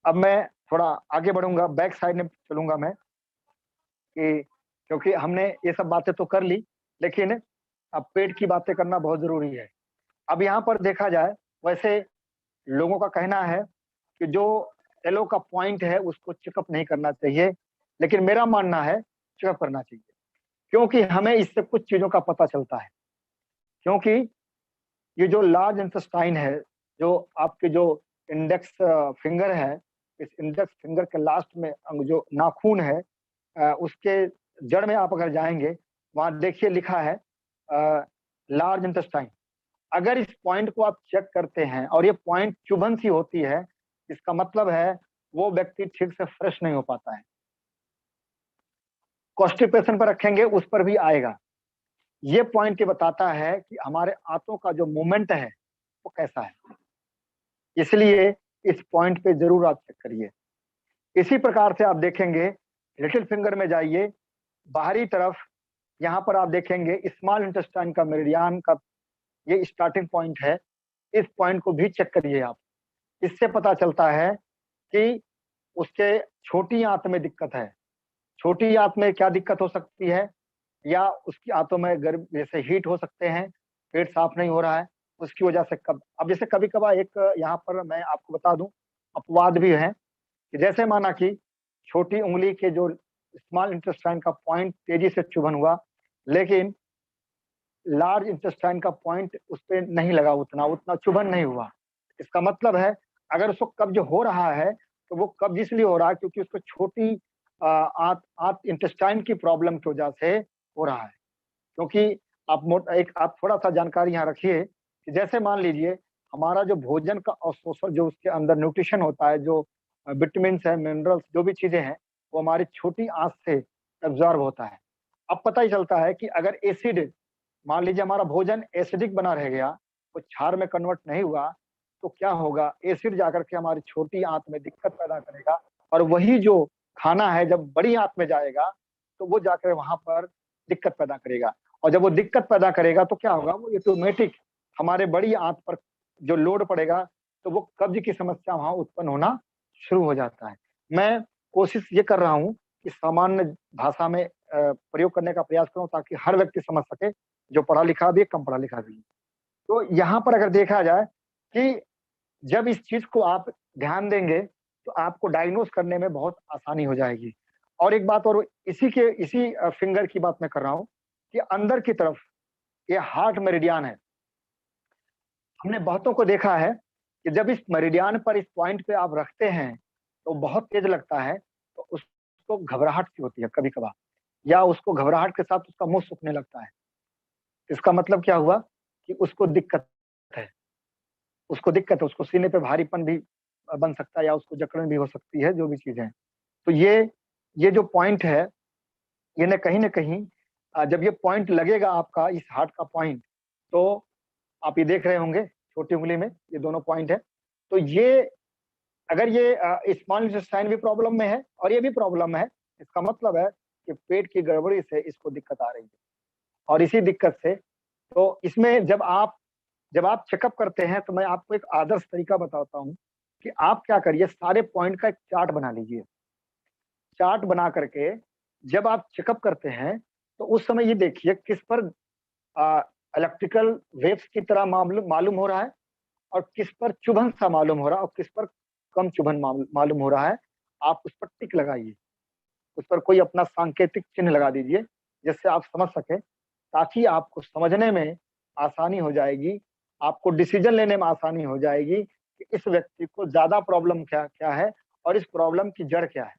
Speaker 2: अब मैं थोड़ा आगे बढ़ूंगा, बैक साइड में चलूंगा मैं, कि क्योंकि हमने ये सब बातें तो कर ली, लेकिन अब पेट की बातें करना बहुत जरूरी है। अब यहाँ पर देखा जाए, वैसे लोगों का कहना है कि जो एलो का पॉइंट है उसको चेकअप नहीं करना चाहिए, लेकिन मेरा मानना है चेकअप करना चाहिए, क्योंकि हमें इससे कुछ चीजों का पता चलता है। क्योंकि ये जो लार्ज इंटेस्टाइन है, जो आपके जो इंडेक्स फिंगर है, इस इंडेक्स फिंगर के लास्ट में जो नाखून है, उसके जड़ में आप अगर जाएंगे, वहां देखिए लिखा है लार्ज इंटेस्टाइन। अगर इस पॉइंट को आप चेक करते हैं और ये पॉइंट चुभन सी होती है, इसका मतलब है वो व्यक्ति ठीक से फ्रेश नहीं हो पाता है। कॉन्स्टिपेशन पर रखेंगे, उस पर भी आएगा। ये पॉइंट ये बताता है कि हमारे आंतों का जो मूवमेंट है वो कैसा है। इसलिए इस पॉइंट पे जरूर आप चेक करिए। इसी प्रकार से आप देखेंगे, लिटिल फिंगर में जाइए, बाहरी तरफ, यहाँ पर आप देखेंगे स्मॉल इंटेस्टाइन का मेरिडियन का ये स्टार्टिंग पॉइंट है। इस पॉइंट को भी चेक करिए आप। इससे पता चलता है कि उसके छोटी आंत में दिक्कत है। छोटी आंत में क्या दिक्कत हो सकती है, या उसकी आंतों में गर्म जैसे हीट हो सकते हैं, पेट साफ नहीं हो रहा है, उसकी वजह से अब जैसे कभी कभार एक यहाँ पर मैं आपको बता दूं, अपवाद भी है कि जैसे माना कि छोटी उंगली के जो स्मॉल इंटेस्टाइन का पॉइंट तेजी से चुभन हुआ, लेकिन लार्ज इंटेस्टाइन का पॉइंट उस पर नहीं लगा, उतना चुभन नहीं हुआ। इसका मतलब है अगर उसको कब्ज हो रहा है तो वो कब्ज इसलिए हो रहा है क्योंकि उसको छोटी आंत आंत इंटेस्टाइन की प्रॉब्लम की वजह से हो रहा है। क्योंकि आप थोड़ा सा जानकारी यहाँ रखिए कि जैसे मान लीजिए हमारा जो भोजन का अवशोषण, जो उसके अंदर न्यूट्रिशन होता है, जो विटामिन है, मिनरल्स, जो भी चीजें हैं, वो हमारी छोटी आंत से एब्जॉर्ब होता है। अब पता ही चलता है कि अगर एसिड, मान लीजिए हमारा भोजन एसिडिक बना रह गया, वो क्षार में कन्वर्ट नहीं हुआ, तो क्या होगा, एसिड जाकर के हमारी छोटी आंत में दिक्कत पैदा करेगा, और वही जो खाना है जब बड़ी आंत में जाएगा तो वो जाकर वहां पर दिक्कत पैदा करेगा। और जब वो दिक्कत पैदा करेगा तो क्या होगा, वो ऑटोमेटिक हमारे बड़ी आंत पर जो लोड पड़ेगा तो वो कब्ज की समस्या वहां उत्पन्न होना शुरू हो जाता है। मैं कोशिश ये कर रहा हूँ कि सामान्य भाषा में प्रयोग करने का प्रयास करूं ताकि हर व्यक्ति समझ सके, जो पढ़ा लिखा भी है, कम पढ़ा लिखा भी है। तो यहाँ पर अगर देखा जाए कि जब इस चीज को आप ध्यान देंगे तो आपको डायग्नोज करने में बहुत आसानी हो जाएगी। और एक बात और, इसी फिंगर की बात मैं कर रहा हूँ कि अंदर की तरफ ये हार्ट मेरिडियन है। हमने बहुतों को देखा है कि जब इस मेरिडियन पर, इस पॉइंट पे आप रखते हैं तो बहुत तेज लगता है, तो उसको घबराहट सी होती है कभी कभार, या उसको घबराहट के साथ उसका मुंह सूखने लगता है। इसका मतलब क्या हुआ कि उसको दिक्कत है, उसको सीने पे भारीपन भी बन सकता है, या उसको जकड़न भी हो सकती है, जो भी चीजें हैं। तो ये जो पॉइंट है, ये न कहीं जब ये पॉइंट लगेगा आपका, इस हार्ट का पॉइंट, तो आप ये देख रहे होंगे छोटी उंगली में ये दोनों पॉइंट है। तो ये अगर ये स्मॉल इंटेस्टाइन भी प्रॉब्लम में है और ये भी प्रॉब्लम है, इसका मतलब है कि पेट की गड़बड़ी से इसको दिक्कत आ रही है। और इसी दिक्कत से, तो इसमें जब आप चेकअप करते हैं तो मैं आपको एक आदर्श तरीका बताता हूँ कि आप क्या करिए, सारे पॉइंट का एक चार्ट बना लीजिए। चार्ट बना करके जब आप चेकअप करते हैं तो उस समय ये देखिए किस पर इलेक्ट्रिकल वेव्स की तरह मालूम हो रहा है, और किस पर चुभन सा मालूम हो रहा है, और किस पर कम चुभन मालूम हो रहा है। आप उस पर टिक लगाइए, उस पर कोई अपना सांकेतिक चिन्ह लगा दीजिए, जिससे आप समझ सके, ताकि आपको समझने में आसानी हो जाएगी, आपको डिसीजन लेने में आसानी हो जाएगी कि इस व्यक्ति को ज्यादा प्रॉब्लम क्या क्या है और इस प्रॉब्लम की जड़ क्या है।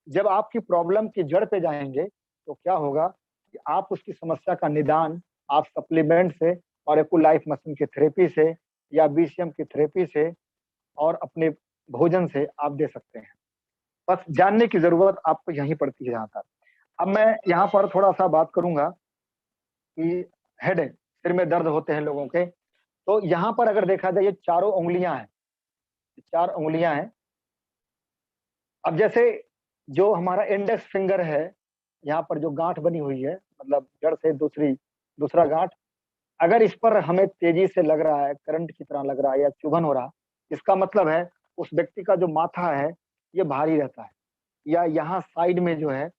Speaker 2: जब आपकी प्रॉब्लम की जड़ पे जाएंगे तो क्या होगा, कि आप उसकी समस्या का निदान आप सप्लीमेंट से और एक्टिव लाइफ मशीन की थेरेपी से या बीसीएम की थेरेपी से और अपने भोजन से आप दे सकते हैं। बस जानने की जरूरत आपको यहीं पड़ती है यहाँ तक। अब मैं यहाँ पर थोड़ा सा बात करूंगा कि हेडेक, सिर में दर्द होते हैं लोगों के, तो यहाँ पर अगर देखा जाए ये चारों उंगलियां हैं, चार उंगलियां हैं। अब जैसे जो हमारा इंडेक्स फिंगर है, यहाँ पर जो गांठ बनी हुई है, मतलब जड़ से दूसरा गांठ, अगर इस पर हमें तेजी से लग रहा है, करंट की तरह लग रहा है या चुभन हो रहा, इसका मतलब है उस व्यक्ति का जो माथा है ये भारी रहता है, या यहाँ साइड में जो है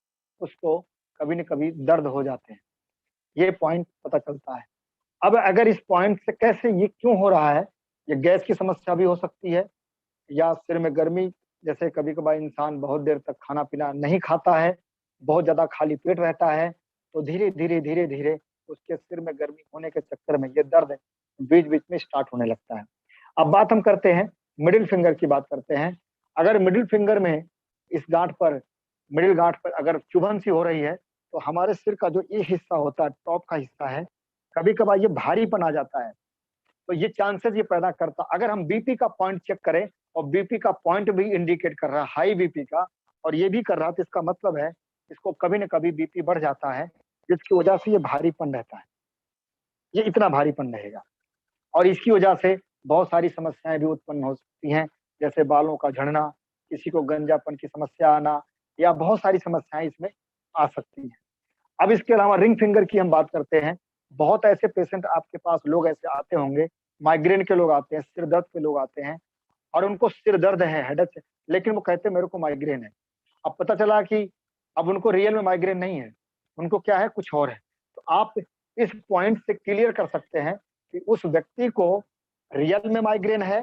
Speaker 2: उसको कभी न कभी दर्द हो जाते हैं। ये पॉइंट पता चलता है। अब अगर इस पॉइंट से कैसे ये क्यों हो रहा है, ये गैस की समस्या भी हो सकती है, या सिर में गर्मी, जैसे कभी कभार इंसान बहुत देर तक खाना पीना नहीं खाता है, बहुत ज्यादा खाली पेट रहता है, तो धीरे धीरे उसके सिर में गर्मी होने के चक्कर में ये दर्द बीच बीच में स्टार्ट होने लगता है। अब बात हम करते हैं मिडिल फिंगर की, बात करते हैं। अगर मिडिल फिंगर में इस गांठ पर, मिडिल गांठ पर अगर चुभन सी हो रही है, तो हमारे सिर का जो ये हिस्सा होता है, टॉप का हिस्सा है, कभी कभार ये भारीपन आ जाता है। तो ये चांसेस ये पैदा करता, अगर हम बीपी का पॉइंट चेक करें और बीपी का पॉइंट भी इंडिकेट कर रहा है हाई बीपी का, और ये भी कर रहा है, तो इसका मतलब है इसको कभी न कभी बीपी बढ़ जाता है, जिसकी वजह से ये भारीपन रहता है, ये इतना भारीपन रहेगा। और इसकी वजह से बहुत सारी समस्याएं भी उत्पन्न हो सकती हैं, जैसे बालों का झड़ना, किसी को गंजापन की समस्या आना, या बहुत सारी समस्याएं इसमें आ सकती हैं। अब इसके अलावा रिंग फिंगर की हम बात करते हैं। बहुत ऐसे पेशेंट आपके पास लोग ऐसे आते होंगे, माइग्रेन के लोग आते हैं, सिर दर्द के लोग आते हैं, और उनको सिर दर्द है, हेडेक, लेकिन वो कहते हैं मेरे को माइग्रेन है। अब पता चला कि अब उनको रियल में माइग्रेन नहीं है, उनको क्या है, कुछ और है। तो आप इस पॉइंट से क्लियर कर सकते हैं कि उस व्यक्ति को रियल में माइग्रेन है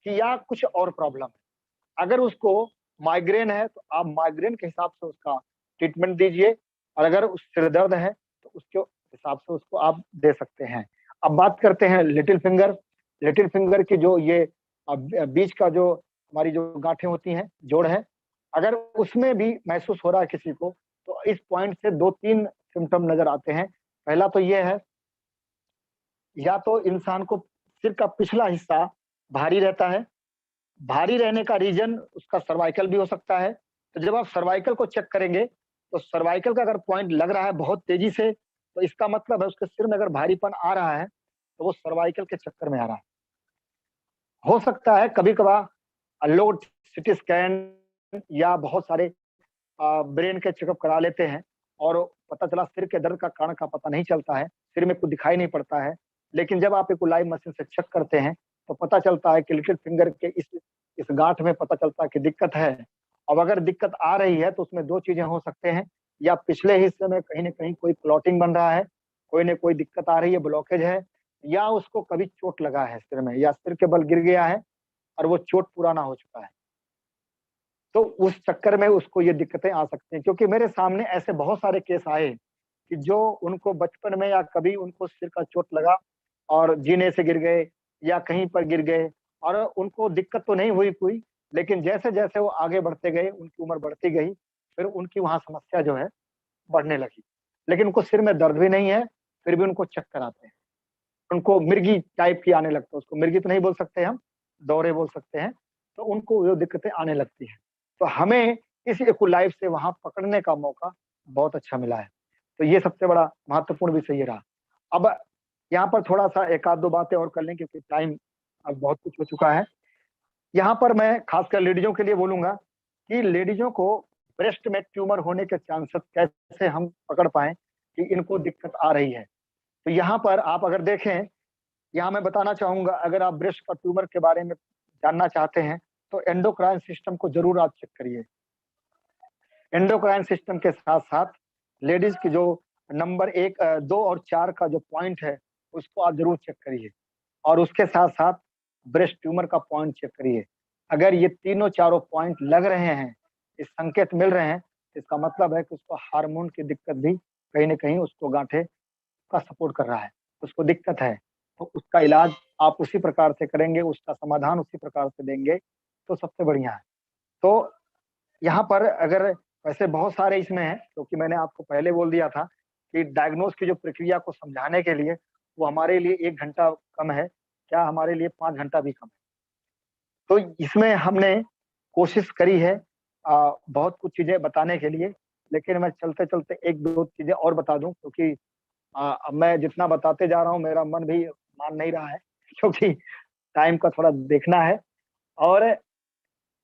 Speaker 2: कि या कुछ और प्रॉब्लम है। अगर उसको माइग्रेन है तो आप माइग्रेन के हिसाब से उसका ट्रीटमेंट दीजिए, और अगर उस सिर दर्द है तो उसके हिसाब से उसको आप दे सकते हैं। अब बात करते हैं लिटिल फिंगर। लिटिल फिंगर की जो ये बीच का जो हमारी जो गांठें होती हैं, जोड़ है, अगर उसमें भी महसूस हो रहा है किसी को, तो इस पॉइंट से 2-3 सिम्टम नजर आते हैं। पहला तो ये है, या तो इंसान को सिर का पिछला हिस्सा भारी रहता है, भारी रहने का रीजन उसका सर्वाइकल भी हो सकता है। तो जब आप सर्वाइकल को चेक करेंगे, तो सर्वाइकल का अगर पॉइंट लग रहा है बहुत तेजी से, तो इसका मतलब है उसके सिर में अगर भारीपन आ रहा है तो वो सर्वाइकल के चक्कर में आ रहा है। हो सकता है कभी कभार लोग सिटी स्कैन या बहुत सारे ब्रेन के चेकअप करा लेते हैं, और पता चला सिर के दर्द का कारण का पता नहीं चलता है, सिर में कुछ दिखाई नहीं पड़ता है। लेकिन जब आप एक लाइव मशीन से चेक करते हैं तो पता चलता है कि लिटिल फिंगर के इस गांठ में पता चलता है कि दिक्कत है। अब अगर दिक्कत आ रही है तो उसमें 2 चीजें हो सकते हैं, या पिछले हिस्से में कहीं न कहीं कोई क्लॉटिंग बन रहा है, कोई न कोई दिक्कत आ रही है, ब्लॉकेज है, या उसको कभी चोट लगा है सिर में, या सिर के बल गिर गया है और वो चोट पुराना हो चुका है। तो उस चक्कर में उसको ये दिक्कतें आ सकती हैं, क्योंकि मेरे सामने ऐसे बहुत सारे केस आए कि जो उनको बचपन में या कभी उनको सिर का चोट लगा और जीने से गिर गए या कहीं पर गिर गए, और उनको दिक्कत तो नहीं हुई कोई, लेकिन जैसे जैसे वो आगे बढ़ते गए, उनकी उम्र बढ़ती गई, फिर उनकी वहाँ समस्या जो है बढ़ने लगी। लेकिन उनको सिर में दर्द भी नहीं है, फिर भी उनको चक्कर आते हैं, उनको मिर्गी टाइप की आने लगता है, उसको मिर्गी तो नहीं बोल सकते हम, दौरे बोल सकते हैं। तो उनको वो दिक्कतें आने लगती हैं। तो हमें इस इक्वलाइफ से वहां पकड़ने का मौका बहुत अच्छा मिला है। तो ये सबसे बड़ा महत्वपूर्ण विषय ये रहा। अब यहाँ पर थोड़ा सा एक आध दो बातें और कर लें, क्योंकि टाइम अब बहुत कुछ हो चुका है। यहाँ पर मैं खासकर लेडीजों के लिए बोलूंगा कि लेडीजों को ब्रेस्ट में ट्यूमर होने के चांसेस कैसे हम पकड़ पाए कि इनको दिक्कत आ रही है। तो यहाँ पर आप अगर देखें, यहाँ मैं बताना चाहूंगा, अगर आप ब्रेस्ट का ट्यूमर के बारे में जानना चाहते हैं तो एंडोक्राइन सिस्टम को जरूर आप चेक करिए। एंडोक्राइन सिस्टम के साथ साथ लेडीज की जो नंबर 1, 2 और 4 का जो पॉइंट है उसको आप जरूर चेक करिए, और उसके साथ साथ ब्रेस्ट ट्यूमर का पॉइंट चेक करिए। अगर ये तीनों चारों पॉइंट लग रहे हैं, इस संकेत मिल रहे हैं, इसका मतलब है कि उसको हार्मोन की दिक्कत भी कहीं न कहीं उसको गांठे का सपोर्ट कर रहा है, उसको दिक्कत है। तो उसका इलाज आप उसी प्रकार से करेंगे, उसका समाधान उसी प्रकार से देंगे, तो सबसे बढ़िया है। तो यहाँ पर अगर वैसे बहुत सारे इसमें हैं, क्योंकि मैंने आपको पहले बोल दिया था कि डायग्नोस की जो प्रक्रिया को समझाने के लिए वो हमारे लिए 1 घंटा कम है, क्या हमारे लिए 5 घंटा भी कम है। तो इसमें हमने कोशिश करी है बहुत कुछ चीज़ें बताने के लिए, लेकिन मैं चलते-चलते 1-2 चीज़ें और बता दूँ, क्योंकि अब मैं जितना बताते जा रहा हूँ मेरा मन भी मान नहीं रहा है क्योंकि टाइम का थोड़ा देखना है। और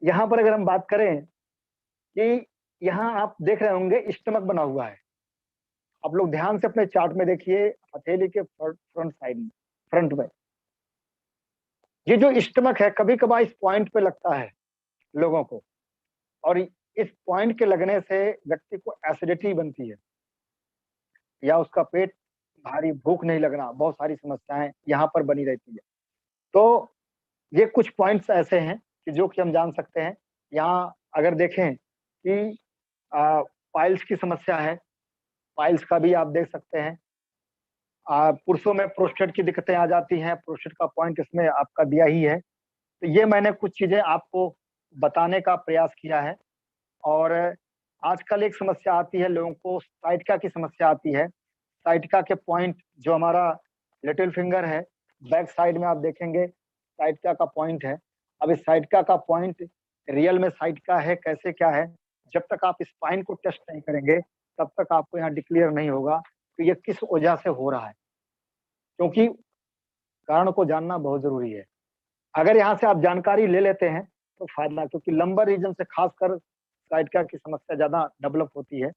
Speaker 2: यहाँ पर अगर हम बात करें कि यहाँ आप देख रहे होंगे स्टमक बना हुआ है। आप लोग ध्यान से अपने चार्ट में देखिए, हथेली के फ्रंट साइड में, फ्रंट में। ये जो स्टमक है कभी-कभार इस पॉइंट पे लगता है लोगों को, और इस पॉइंट के लगने से व्यक्ति को एसिडिटी बनती है या उसका पेट भारी, भूख नहीं लगना, बहुत सारी समस्याएँ यहाँ पर बनी रहती है। तो ये कुछ पॉइंट्स ऐसे हैं कि जो कि हम जान सकते हैं। यहाँ अगर देखें कि पाइल्स की समस्या है, पाइल्स का भी आप देख सकते हैं। पुरुषों में प्रोस्टेट की दिक्कतें आ जाती हैं, प्रोस्टेट का पॉइंट इसमें आपका दिया ही है। तो ये मैंने कुछ चीज़ें आपको बताने का प्रयास किया है। और आजकल एक समस्या आती है, लोगों को साइटिका की समस्या आती है। साइटिका के पॉइंट जो हमारा लिटिल फिंगर है, बैक साइड में आप देखेंगे साइटिका का पॉइंट है। अब इस साइटिका का पॉइंट रियल में साइटिका है कैसे क्या है, जब तक आप स्पाइन को टेस्ट नहीं करेंगे तब तक आपको यहाँ डिक्लेयर नहीं होगा कि ये किस वजह से हो रहा है, क्योंकि कारण को जानना बहुत ज़रूरी है। अगर यहाँ से आप जानकारी ले लेते हैं तो फायदा, क्योंकि लंबर रीजन से खासकर साइटिका की समस्या ज़्यादा डेवलप होती है।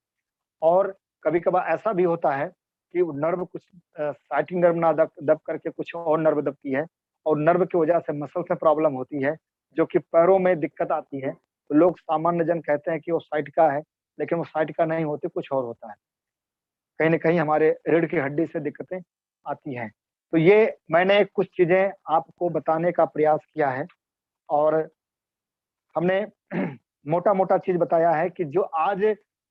Speaker 2: और कभी-कभार ऐसा भी होता है कि नर्व कुछ साइटिक नर्व ना दब दब करके कुछ और नर्व दबती है, और नर्व की वजह से मसल्स में प्रॉब्लम होती है, जो कि पैरों में दिक्कत आती है। तो लोग सामान्य जन कहते हैं कि वो साइटिका है, लेकिन वो साइटिका नहीं होती, कुछ और होता है। कहीं न कहीं हमारे रीढ़ की हड्डी से दिक्कतें आती हैं। तो ये मैंने कुछ चीज़ें आपको बताने का प्रयास किया है, और हमने मोटा-मोटा चीज़ बताया है कि जो आज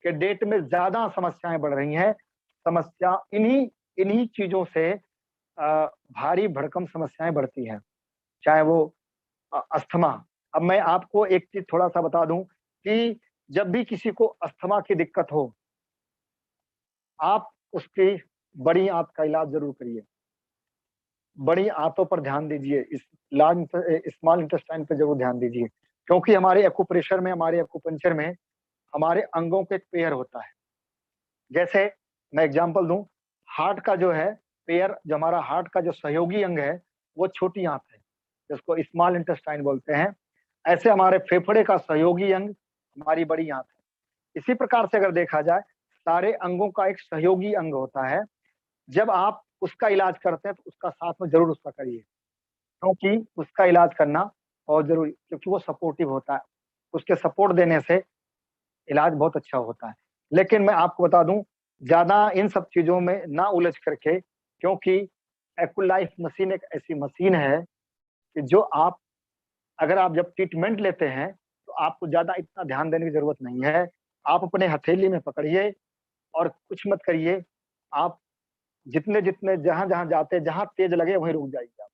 Speaker 2: के डेट में ज़्यादा समस्याएँ बढ़ रही हैं, समस्या इन्हीं इन्हीं चीज़ों से भारी भरकम समस्याएँ बढ़ती हैं, चाहे वो अस्थमा। अब मैं आपको एक चीज़ थोड़ा-सा बता दूँ कि जब भी किसी को अस्थमा की दिक्कत हो, आप उसकी बड़ी आँत का इलाज ज़रूर करिए। बड़ी आँतों पर ध्यान दीजिए, इस स्मॉल इंटेस्टाइन पे ज़रूर ध्यान दीजिए, क्योंकि हमारे एक्यूप्रेशर में, हमारे एक्यूपंक्चर में हमारे अंगों का एक पेयर होता है। जैसे मैं एग्ज़ाम्पल दूँ, हार्ट का जो है पेयर, जो हमारा हार्ट का जो सहयोगी अंग है, वो छोटी आँत है, जिसको स्मॉल इंटेस्टाइन बोलते हैं। ऐसे हमारे फेफड़े का सहयोगी अंग हमारी बड़ी आँत है। इसी प्रकार से अगर देखा जाए, सारे अंगों का एक सहयोगी अंग होता है। जब आप उसका इलाज करते हैं तो उसका साथ में ज़रूर उसका करिए, क्योंकि उसका इलाज करना बहुत ज़रूरी, क्योंकि वो सपोर्टिव होता है। उसके सपोर्ट देने से इलाज बहुत अच्छा होता है। लेकिन मैं आपको बता दूँ, ज़्यादा इन सब चीज़ों में ना उलझ करके, क्योंकि एक्यूलाइफ मशीन एक ऐसी मशीन है कि जो आप, अगर आप जब ट्रीटमेंट लेते हैं, तो आपको ज़्यादा इतना ध्यान देने की ज़रूरत नहीं है। आप अपने हथेली में पकड़िए और कुछ मत करिए। आप जितने-जितने जहाँ-जहाँ जाते हैं, जहाँ तेज़ लगे वहीं रुक जाइए आप।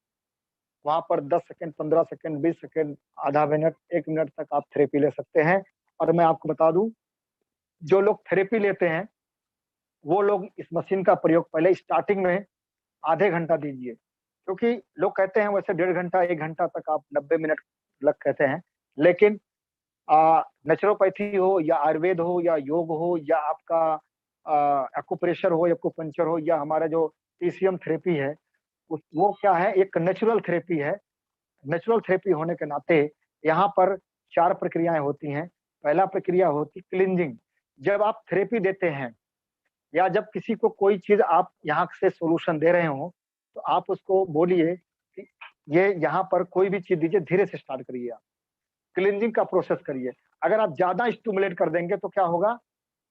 Speaker 2: वहाँ पर 10 सेकंड, 15 सेकंड, 20 सेकंड, आधा मिनट, 1 मिनट तक आप थेरेपी ले सकते हैं। और मैं आपको बता दूँ, जो लोग थेरेपी लेते हैं, वो लोग इस मशीन का प्रयोग पहले स्टार्टिंग में आधे घंटा दीजिए, क्योंकि लोग कहते हैं वैसे 1.5 घंटा, 1 घंटा तक आप 90 मिनट लग कहते हैं। लेकिन नेचुरोपैथी हो या आयुर्वेद हो या योग हो या आपका एक्यूप्रेशर हो, एक्यूपंक्चर हो, या हमारा जो टीसीएम थेरेपी है, उस वो क्या है, एक नेचुरल थेरेपी है। नेचुरल थेरेपी होने के नाते यहाँ पर 4 प्रक्रियाएँ होती हैं। पहला प्रक्रिया होती क्लींजिंग। जब आप थेरेपी देते हैं या जब किसी को कोई चीज़ आप यहाँ से सॉल्यूशन दे रहे हो, तो आप उसको बोलिए कि ये यहाँ पर कोई भी चीज़ दीजिए, धीरे से स्टार्ट करिए आप। क्लींजिंग का प्रोसेस करिए। अगर आप ज़्यादा स्टिमुलेट कर देंगे तो क्या होगा,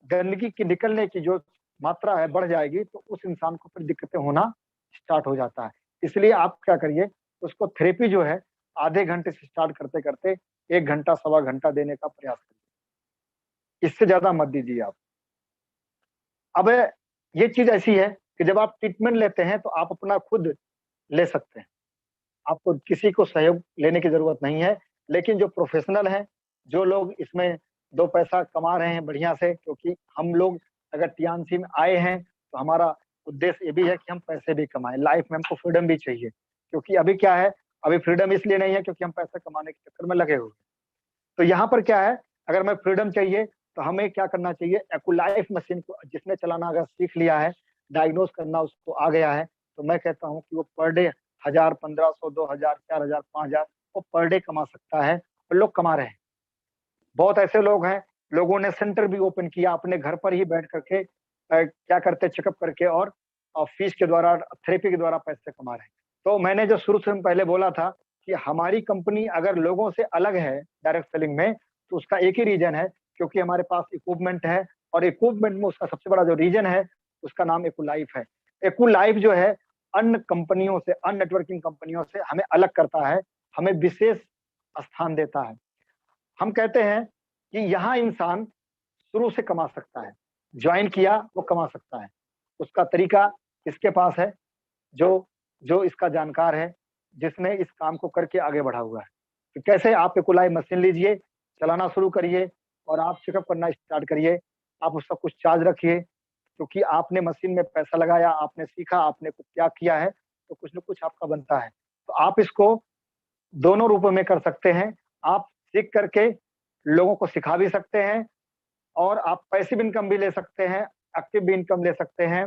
Speaker 2: गंदगी की निकलने की जो मात्रा है बढ़ जाएगी, तो उस इंसान को फिर दिक्कतें होना स्टार्ट हो जाता है। इसलिए आप क्या करिए, उसको थेरेपी जो है आधे घंटे से स्टार्ट करते-करते 1 घंटा, सवा घंटा देने का प्रयास करिए। इससे ज़्यादा मत दीजिए आप। अब ये चीज़ ऐसी है कि जब आप ट्रीटमेंट लेते हैं तो आप अपना खुद ले सकते हैं। आपको किसी को सहयोग लेने की ज़रूरत नहीं है। लेकिन जो प्रोफ़ेशनल हैं, जो लोग इसमें 2 पैसा कमा रहे हैं बढ़िया से, क्योंकि हम लोग अगर टीएमसी में आए हैं, तो हमारा उद्देश्य ये भी है कि हम पैसे भी कमाएं, लाइफ में हमको फ्रीडम भी चाहिए। क्योंकि अभी क्या है, अभी फ्रीडम इसलिए नहीं है क्योंकि हम पैसे कमाने के चक्कर में लगे हुए हैं। तो यहाँ पर क्या है, अगर हमें फ्रीडम चाहिए तो हमें क्या करना चाहिए, एक्वालाइफ मशीन को जिसने चलाना अगर सीख लिया है, डायग्नोज करना उसको आ गया है, तो मैं कहता हूँ कि वो पर डे 1000, 1500, 2000, 4000, 5000 वो पर डे कमा सकता है, और लोग कमा रहे हैं। बहुत ऐसे लोग हैं, लोगों ने सेंटर भी ओपन किया अपने घर पर ही बैठ करके, क्या करते, चेकअप करके और फीस के द्वारा, थेरेपी के द्वारा पैसे कमा रहे हैं। तो मैंने जो शुरू से पहले बोला था कि हमारी कंपनी अगर लोगों से अलग है डायरेक्ट सेलिंग में, तो उसका एक ही रीजन है, क्योंकि हमारे पास इक्विपमेंट है, और इक्विपमेंट में उसका सबसे बड़ा जो रीजन है उसका नाम एक्वालाइफ है। एक्वालाइफ जो है अन्य कंपनियों से, अन्य नेटवर्किंग कंपनियों से हमें अलग करता है, हमें विशेष स्थान देता है। हम कहते हैं कि यहाँ इंसान शुरू से कमा सकता है, ज्वाइन किया वो कमा सकता है, उसका तरीका किसके पास है, जो जो इसका जानकार है, जिसने इस काम को करके आगे बढ़ा हुआ है। तो कैसे, आप एक्वालाइफ मशीन लीजिए, चलाना शुरू करिए, और आप चेकअप करना स्टार्ट करिए। आप उसका कुछ चार्ज रखिए, क्योंकि आपने मशीन में पैसा लगाया, आपने सीखा, आपने कुछ त्याग किया है, तो कुछ न कुछ आपका बनता है। तो आप इसको दोनों रूपों में कर सकते हैं। आप सीख करके लोगों को सिखा भी सकते हैं, और आप पैसिव इनकम भी ले सकते हैं, एक्टिव भी इनकम ले सकते हैं।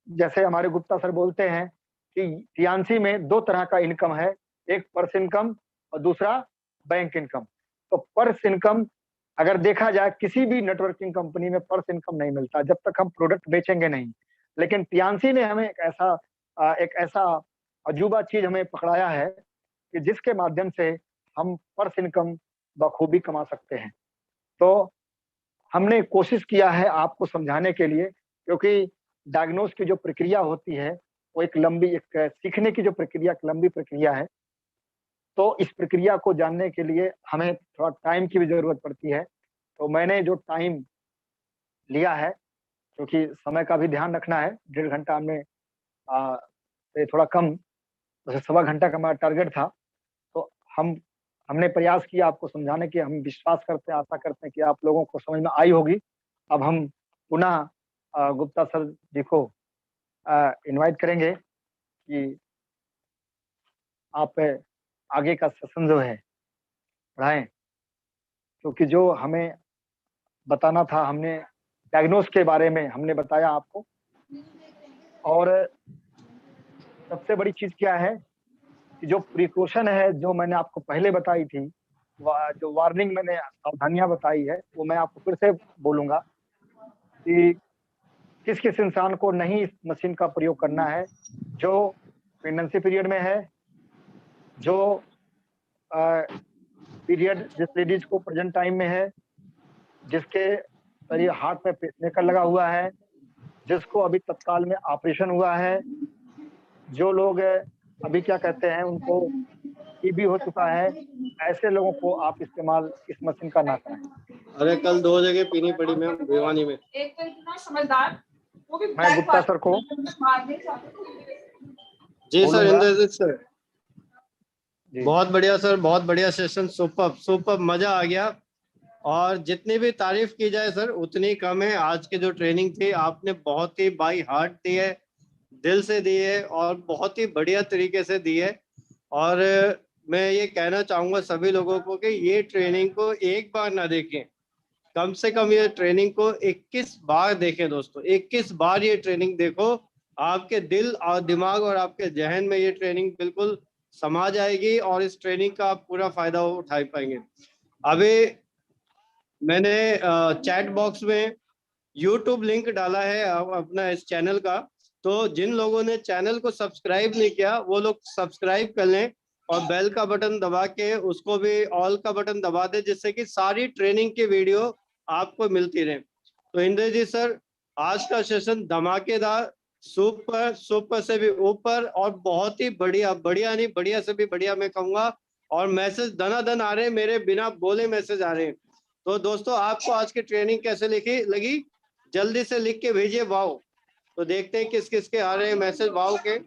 Speaker 2: जैसे हमारे गुप्ता सर बोलते हैं कि टीएनसी में 2 तरह का इनकम है, एक पर्स इनकम और दूसरा बैंक इनकम। तो पर्स इनकम अगर देखा जाए, किसी भी नेटवर्किंग कंपनी में पर्स इनकम नहीं मिलता जब तक हम प्रोडक्ट बेचेंगे नहीं। लेकिन टीएनसी ने हमें एक ऐसा अजूबा चीज हमें पकड़ाया है कि जिसके माध्यम से हम पर्स इनकम बखूबी कमा सकते हैं। तो हमने कोशिश किया है आपको समझाने के लिए, क्योंकि डायग्नोस की जो प्रक्रिया होती है वो एक लंबी, एक सीखने की जो प्रक्रिया, एक लंबी प्रक्रिया है। तो इस प्रक्रिया को जानने के लिए हमें थोड़ा टाइम की भी जरूरत पड़ती है। तो मैंने जो टाइम लिया है, क्योंकि समय का भी ध्यान रखना है, 1.5 घंटा हमने से थोड़ा कम, जैसे 1.25 घंटा का हमारा टारगेट था। तो हमने प्रयास किया आपको समझाने की। हम विश्वास करते हैं, आशा करते हैं कि आप लोगों को समझ में आई होगी। अब हम पुनः गुप्ता सर जी को इनवाइट करेंगे कि आप आगे का सेशन जो है पढ़ाएं, क्योंकि जो हमें बताना था, हमने डायग्नोस के बारे में हमने बताया आपको। और सबसे बड़ी चीज क्या है कि जो प्रिकॉशन है, जो मैंने आपको पहले बताई थी, जो वार्निंग मैंने सावधानियां बताई है, वो मैं आपको फिर से बोलूंगा कि किस किस इंसान को नहीं इस मशीन का प्रयोग करना है। जो प्रेगनेंसी पीरियड में है, जो पीरियड जिस लेडीज को प्रेजेंट टाइम में है, जिसके शरीर हार्ट में पेसमेकर लगा हुआ है, जिसको अभी तत्काल में ऑपरेशन हुआ है, जो लोग अभी क्या कहते हैं उनको टीबी हो चुका है, ऐसे लोगों को आप इस्तेमाल इस मशीन का ना कराएं।
Speaker 1: अरे कल 2 जगह पीनी पड़ी मैम भिवानी में।
Speaker 3: एक तो इतना समझदार, वो भी
Speaker 2: मैं गुप्ता सर को
Speaker 1: जी सर, इंद्रजीत सर, बहुत बढ़िया सर, बहुत बढ़िया सेशन, सुपर मजा आ गया। और जितनी भी तारीफ की जाए सर उतनी कम है। आज की जो ट्रेनिंग थी आपने बहुत ही बाई हार्ट दी है, दिल से दी है, और बहुत ही बढ़िया तरीके से दी है। और मैं ये कहना चाहूंगा सभी लोगों को कि ये ट्रेनिंग को एक बार ना देखें, कम से कम ये ट्रेनिंग को 21 बार देखें दोस्तों। 21 बार ये ट्रेनिंग देखो, आपके दिल और दिमाग और आपके जहन में ये ट्रेनिंग बिल्कुल समा जाएगी, और इस ट्रेनिंग का आप पूरा फायदा उठा पाएंगे। अभी मैंने चैट बॉक्स में YouTube लिंक डाला है अपना इस चैनल का, तो जिन लोगों ने चैनल को सब्सक्राइब नहीं किया वो लोग सब्सक्राइब कर लें, और बेल का बटन दबा के उसको भी ऑल का बटन दबा दें, जिससे कि सारी ट्रेनिंग की वीडियो आपको मिलती रहे। तो इंद्रजीत सर, आज का सेशन धमाकेदार, सुपर से भी ऊपर, और बहुत ही बढ़िया, बढ़िया नहीं बढ़िया से भी बढ़िया मैं कहूँगा। और मैसेज दनादन आ रहे हैं, मेरे बिना बोले मैसेज आ रहे हैं। तो दोस्तों, आपको आज की ट्रेनिंग कैसे लगी जल्दी से लिख के भेजिए वाओ। तो देखते हैं किस किस के आ रहे हैं मैसेज वाओ के।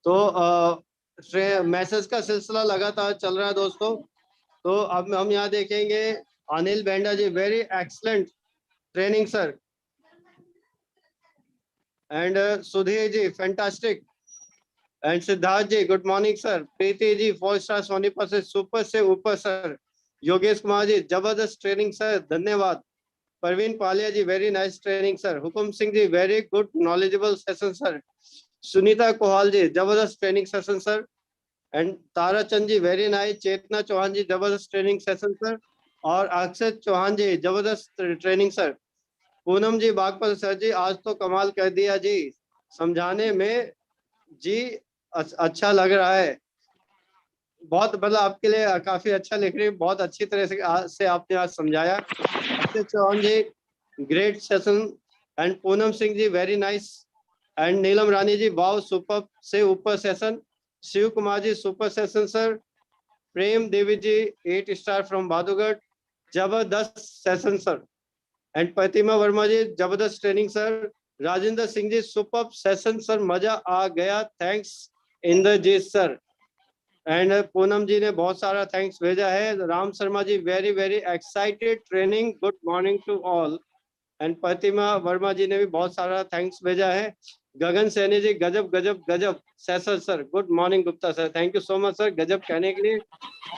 Speaker 1: तो मैसेज का सिलसिला लगातार चल रहा है दोस्तों। तो अब हम यहाँ देखेंगे, Anil Benda ji, very excellent, training sir. And Sudhir ji, fantastic. And Siddharth ji, good morning sir. Preeti ji, 4-star Sonipat से super से ऊपर sir. योगेश कुमार जी, जबरदस्त ट्रेनिंग सर, धन्यवाद. Parveen Paliya ji, very nice training sir. Hukum Singh ji, very good knowledgeable session sir. Sunita Kohal ji, जबरदस्त training session sir. And Tara Chand ji, very nice. Chetna Chauhan ji, जबरदस्त ट्रेनिंग सेशन सर. और अक्षय चौहान जी, जबरदस्त training sir. Poonam ji Baghpat sir ji, आज तो कमाल कर दिया जी, समझाने में जी अच्छा लग रहा है. बहुत मतलब आपके लिए काफी अच्छा लिख रही है, बहुत अच्छी तरह से आपने आज समझाया. Akshay Chauhan ji, great session. And Poonam Singh ji, very nice. And Neelam Rani ji, wow super से ऊपर session. Shiv Kumar ji, super session sir. Prem Devi ji, 8 star from Bhadugarh, जबरदस्त session sir. And Pratima Verma ji, जबरदस्त training sir. Rajendra Singh ji, super session sir, मजा आ गया, thanks Indrajeet sir. And Poonam ji ने बहुत सारा थैंक्स भेजा है. Ram Sharma ji, very very excited training, good morning to all. And Pratima Verma ji ने भी बहुत सारा थैंक्स भेजा है. गगन सैनी जी, गजब गजब गजब session sir, good morning Gupta sir, thank you so much sir, गजब कहने के लिए.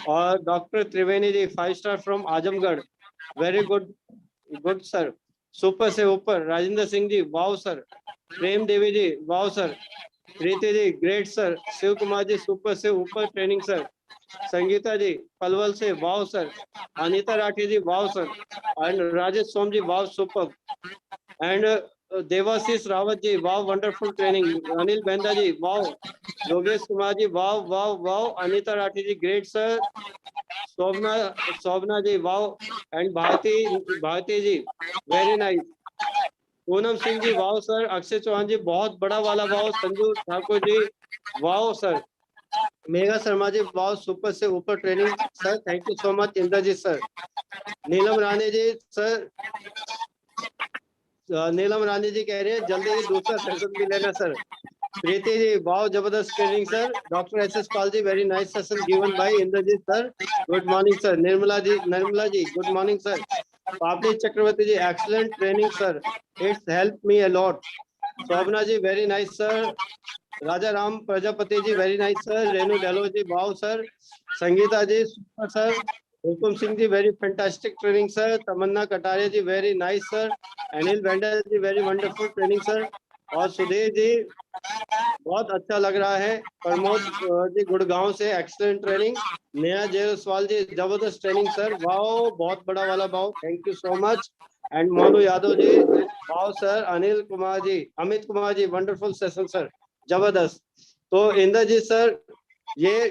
Speaker 1: और doctor Triveni ji, 5 star from Azamgarh, very good good sir, super से ऊपर. Rajendra Singh ji, wow sir. Prem Devi ji, wow sir. Preeti ji, great sir. Shiv Kumar ji, super से ऊपर ट्रेनिंग सर. संगीता जी पलवल से, wow sir. Anita Rathi ji, wow sir. And Rajesh Som ji, wow super. And Devashish Rawat ji, wow wonderful training. Anil Benda ji, wow. Yogesh Kumar ji, wow wow wow. Anita Rathi ji, great sir. Shobhna ji, wow. And Bharti ji, very nice. Poonam Singh ji, wow sir. Akshay Chauhan ji, बहुत बड़ा वाला wow. Sanju Thakur ji, wow sir. Megha Sharma ji, wow super से ऊपर training sir, thank you so much Indrajeet sir. Neelam Rani ji sir, Neelam Rani ji कह रहे हैं जल्दी ही दूसरा सेशन भी लेना सर. प्रीति जी, वाओ जबरदस्त training sir. Doctor S Pal ji, very nice session given by Indrajeet sir, good morning sir. Nirmala ji, good morning sir. Papri Chakraborty ji, excellent training sir, it's help me a lot. Shobhana ji, very nice sir. Raja Ram Prajapati ji, very nice sir. Renu Delo ji, wow sir. Sangeeta ji, super sir. Hukum Singh ji, very fantastic training sir. Tamanna Kataria ji, very nice sir. Anil Vender ji, very wonderful training sir. और सुधीर जी, बहुत अच्छा लग रहा है. प्रमोद जी गुड़गांव से, एक्सलेंट ट्रेनिंग. नेहा जायसवाल जी, जबरदस्त ट्रेनिंग सर, वाओ बहुत बड़ा वाला wow, thank you so much. And Monu Yadav ji, wow sir. Anil Kumar ji, Amit Kumar ji, wonderful session sir, जबरदस्त. तो इंद्रजीत सर, ये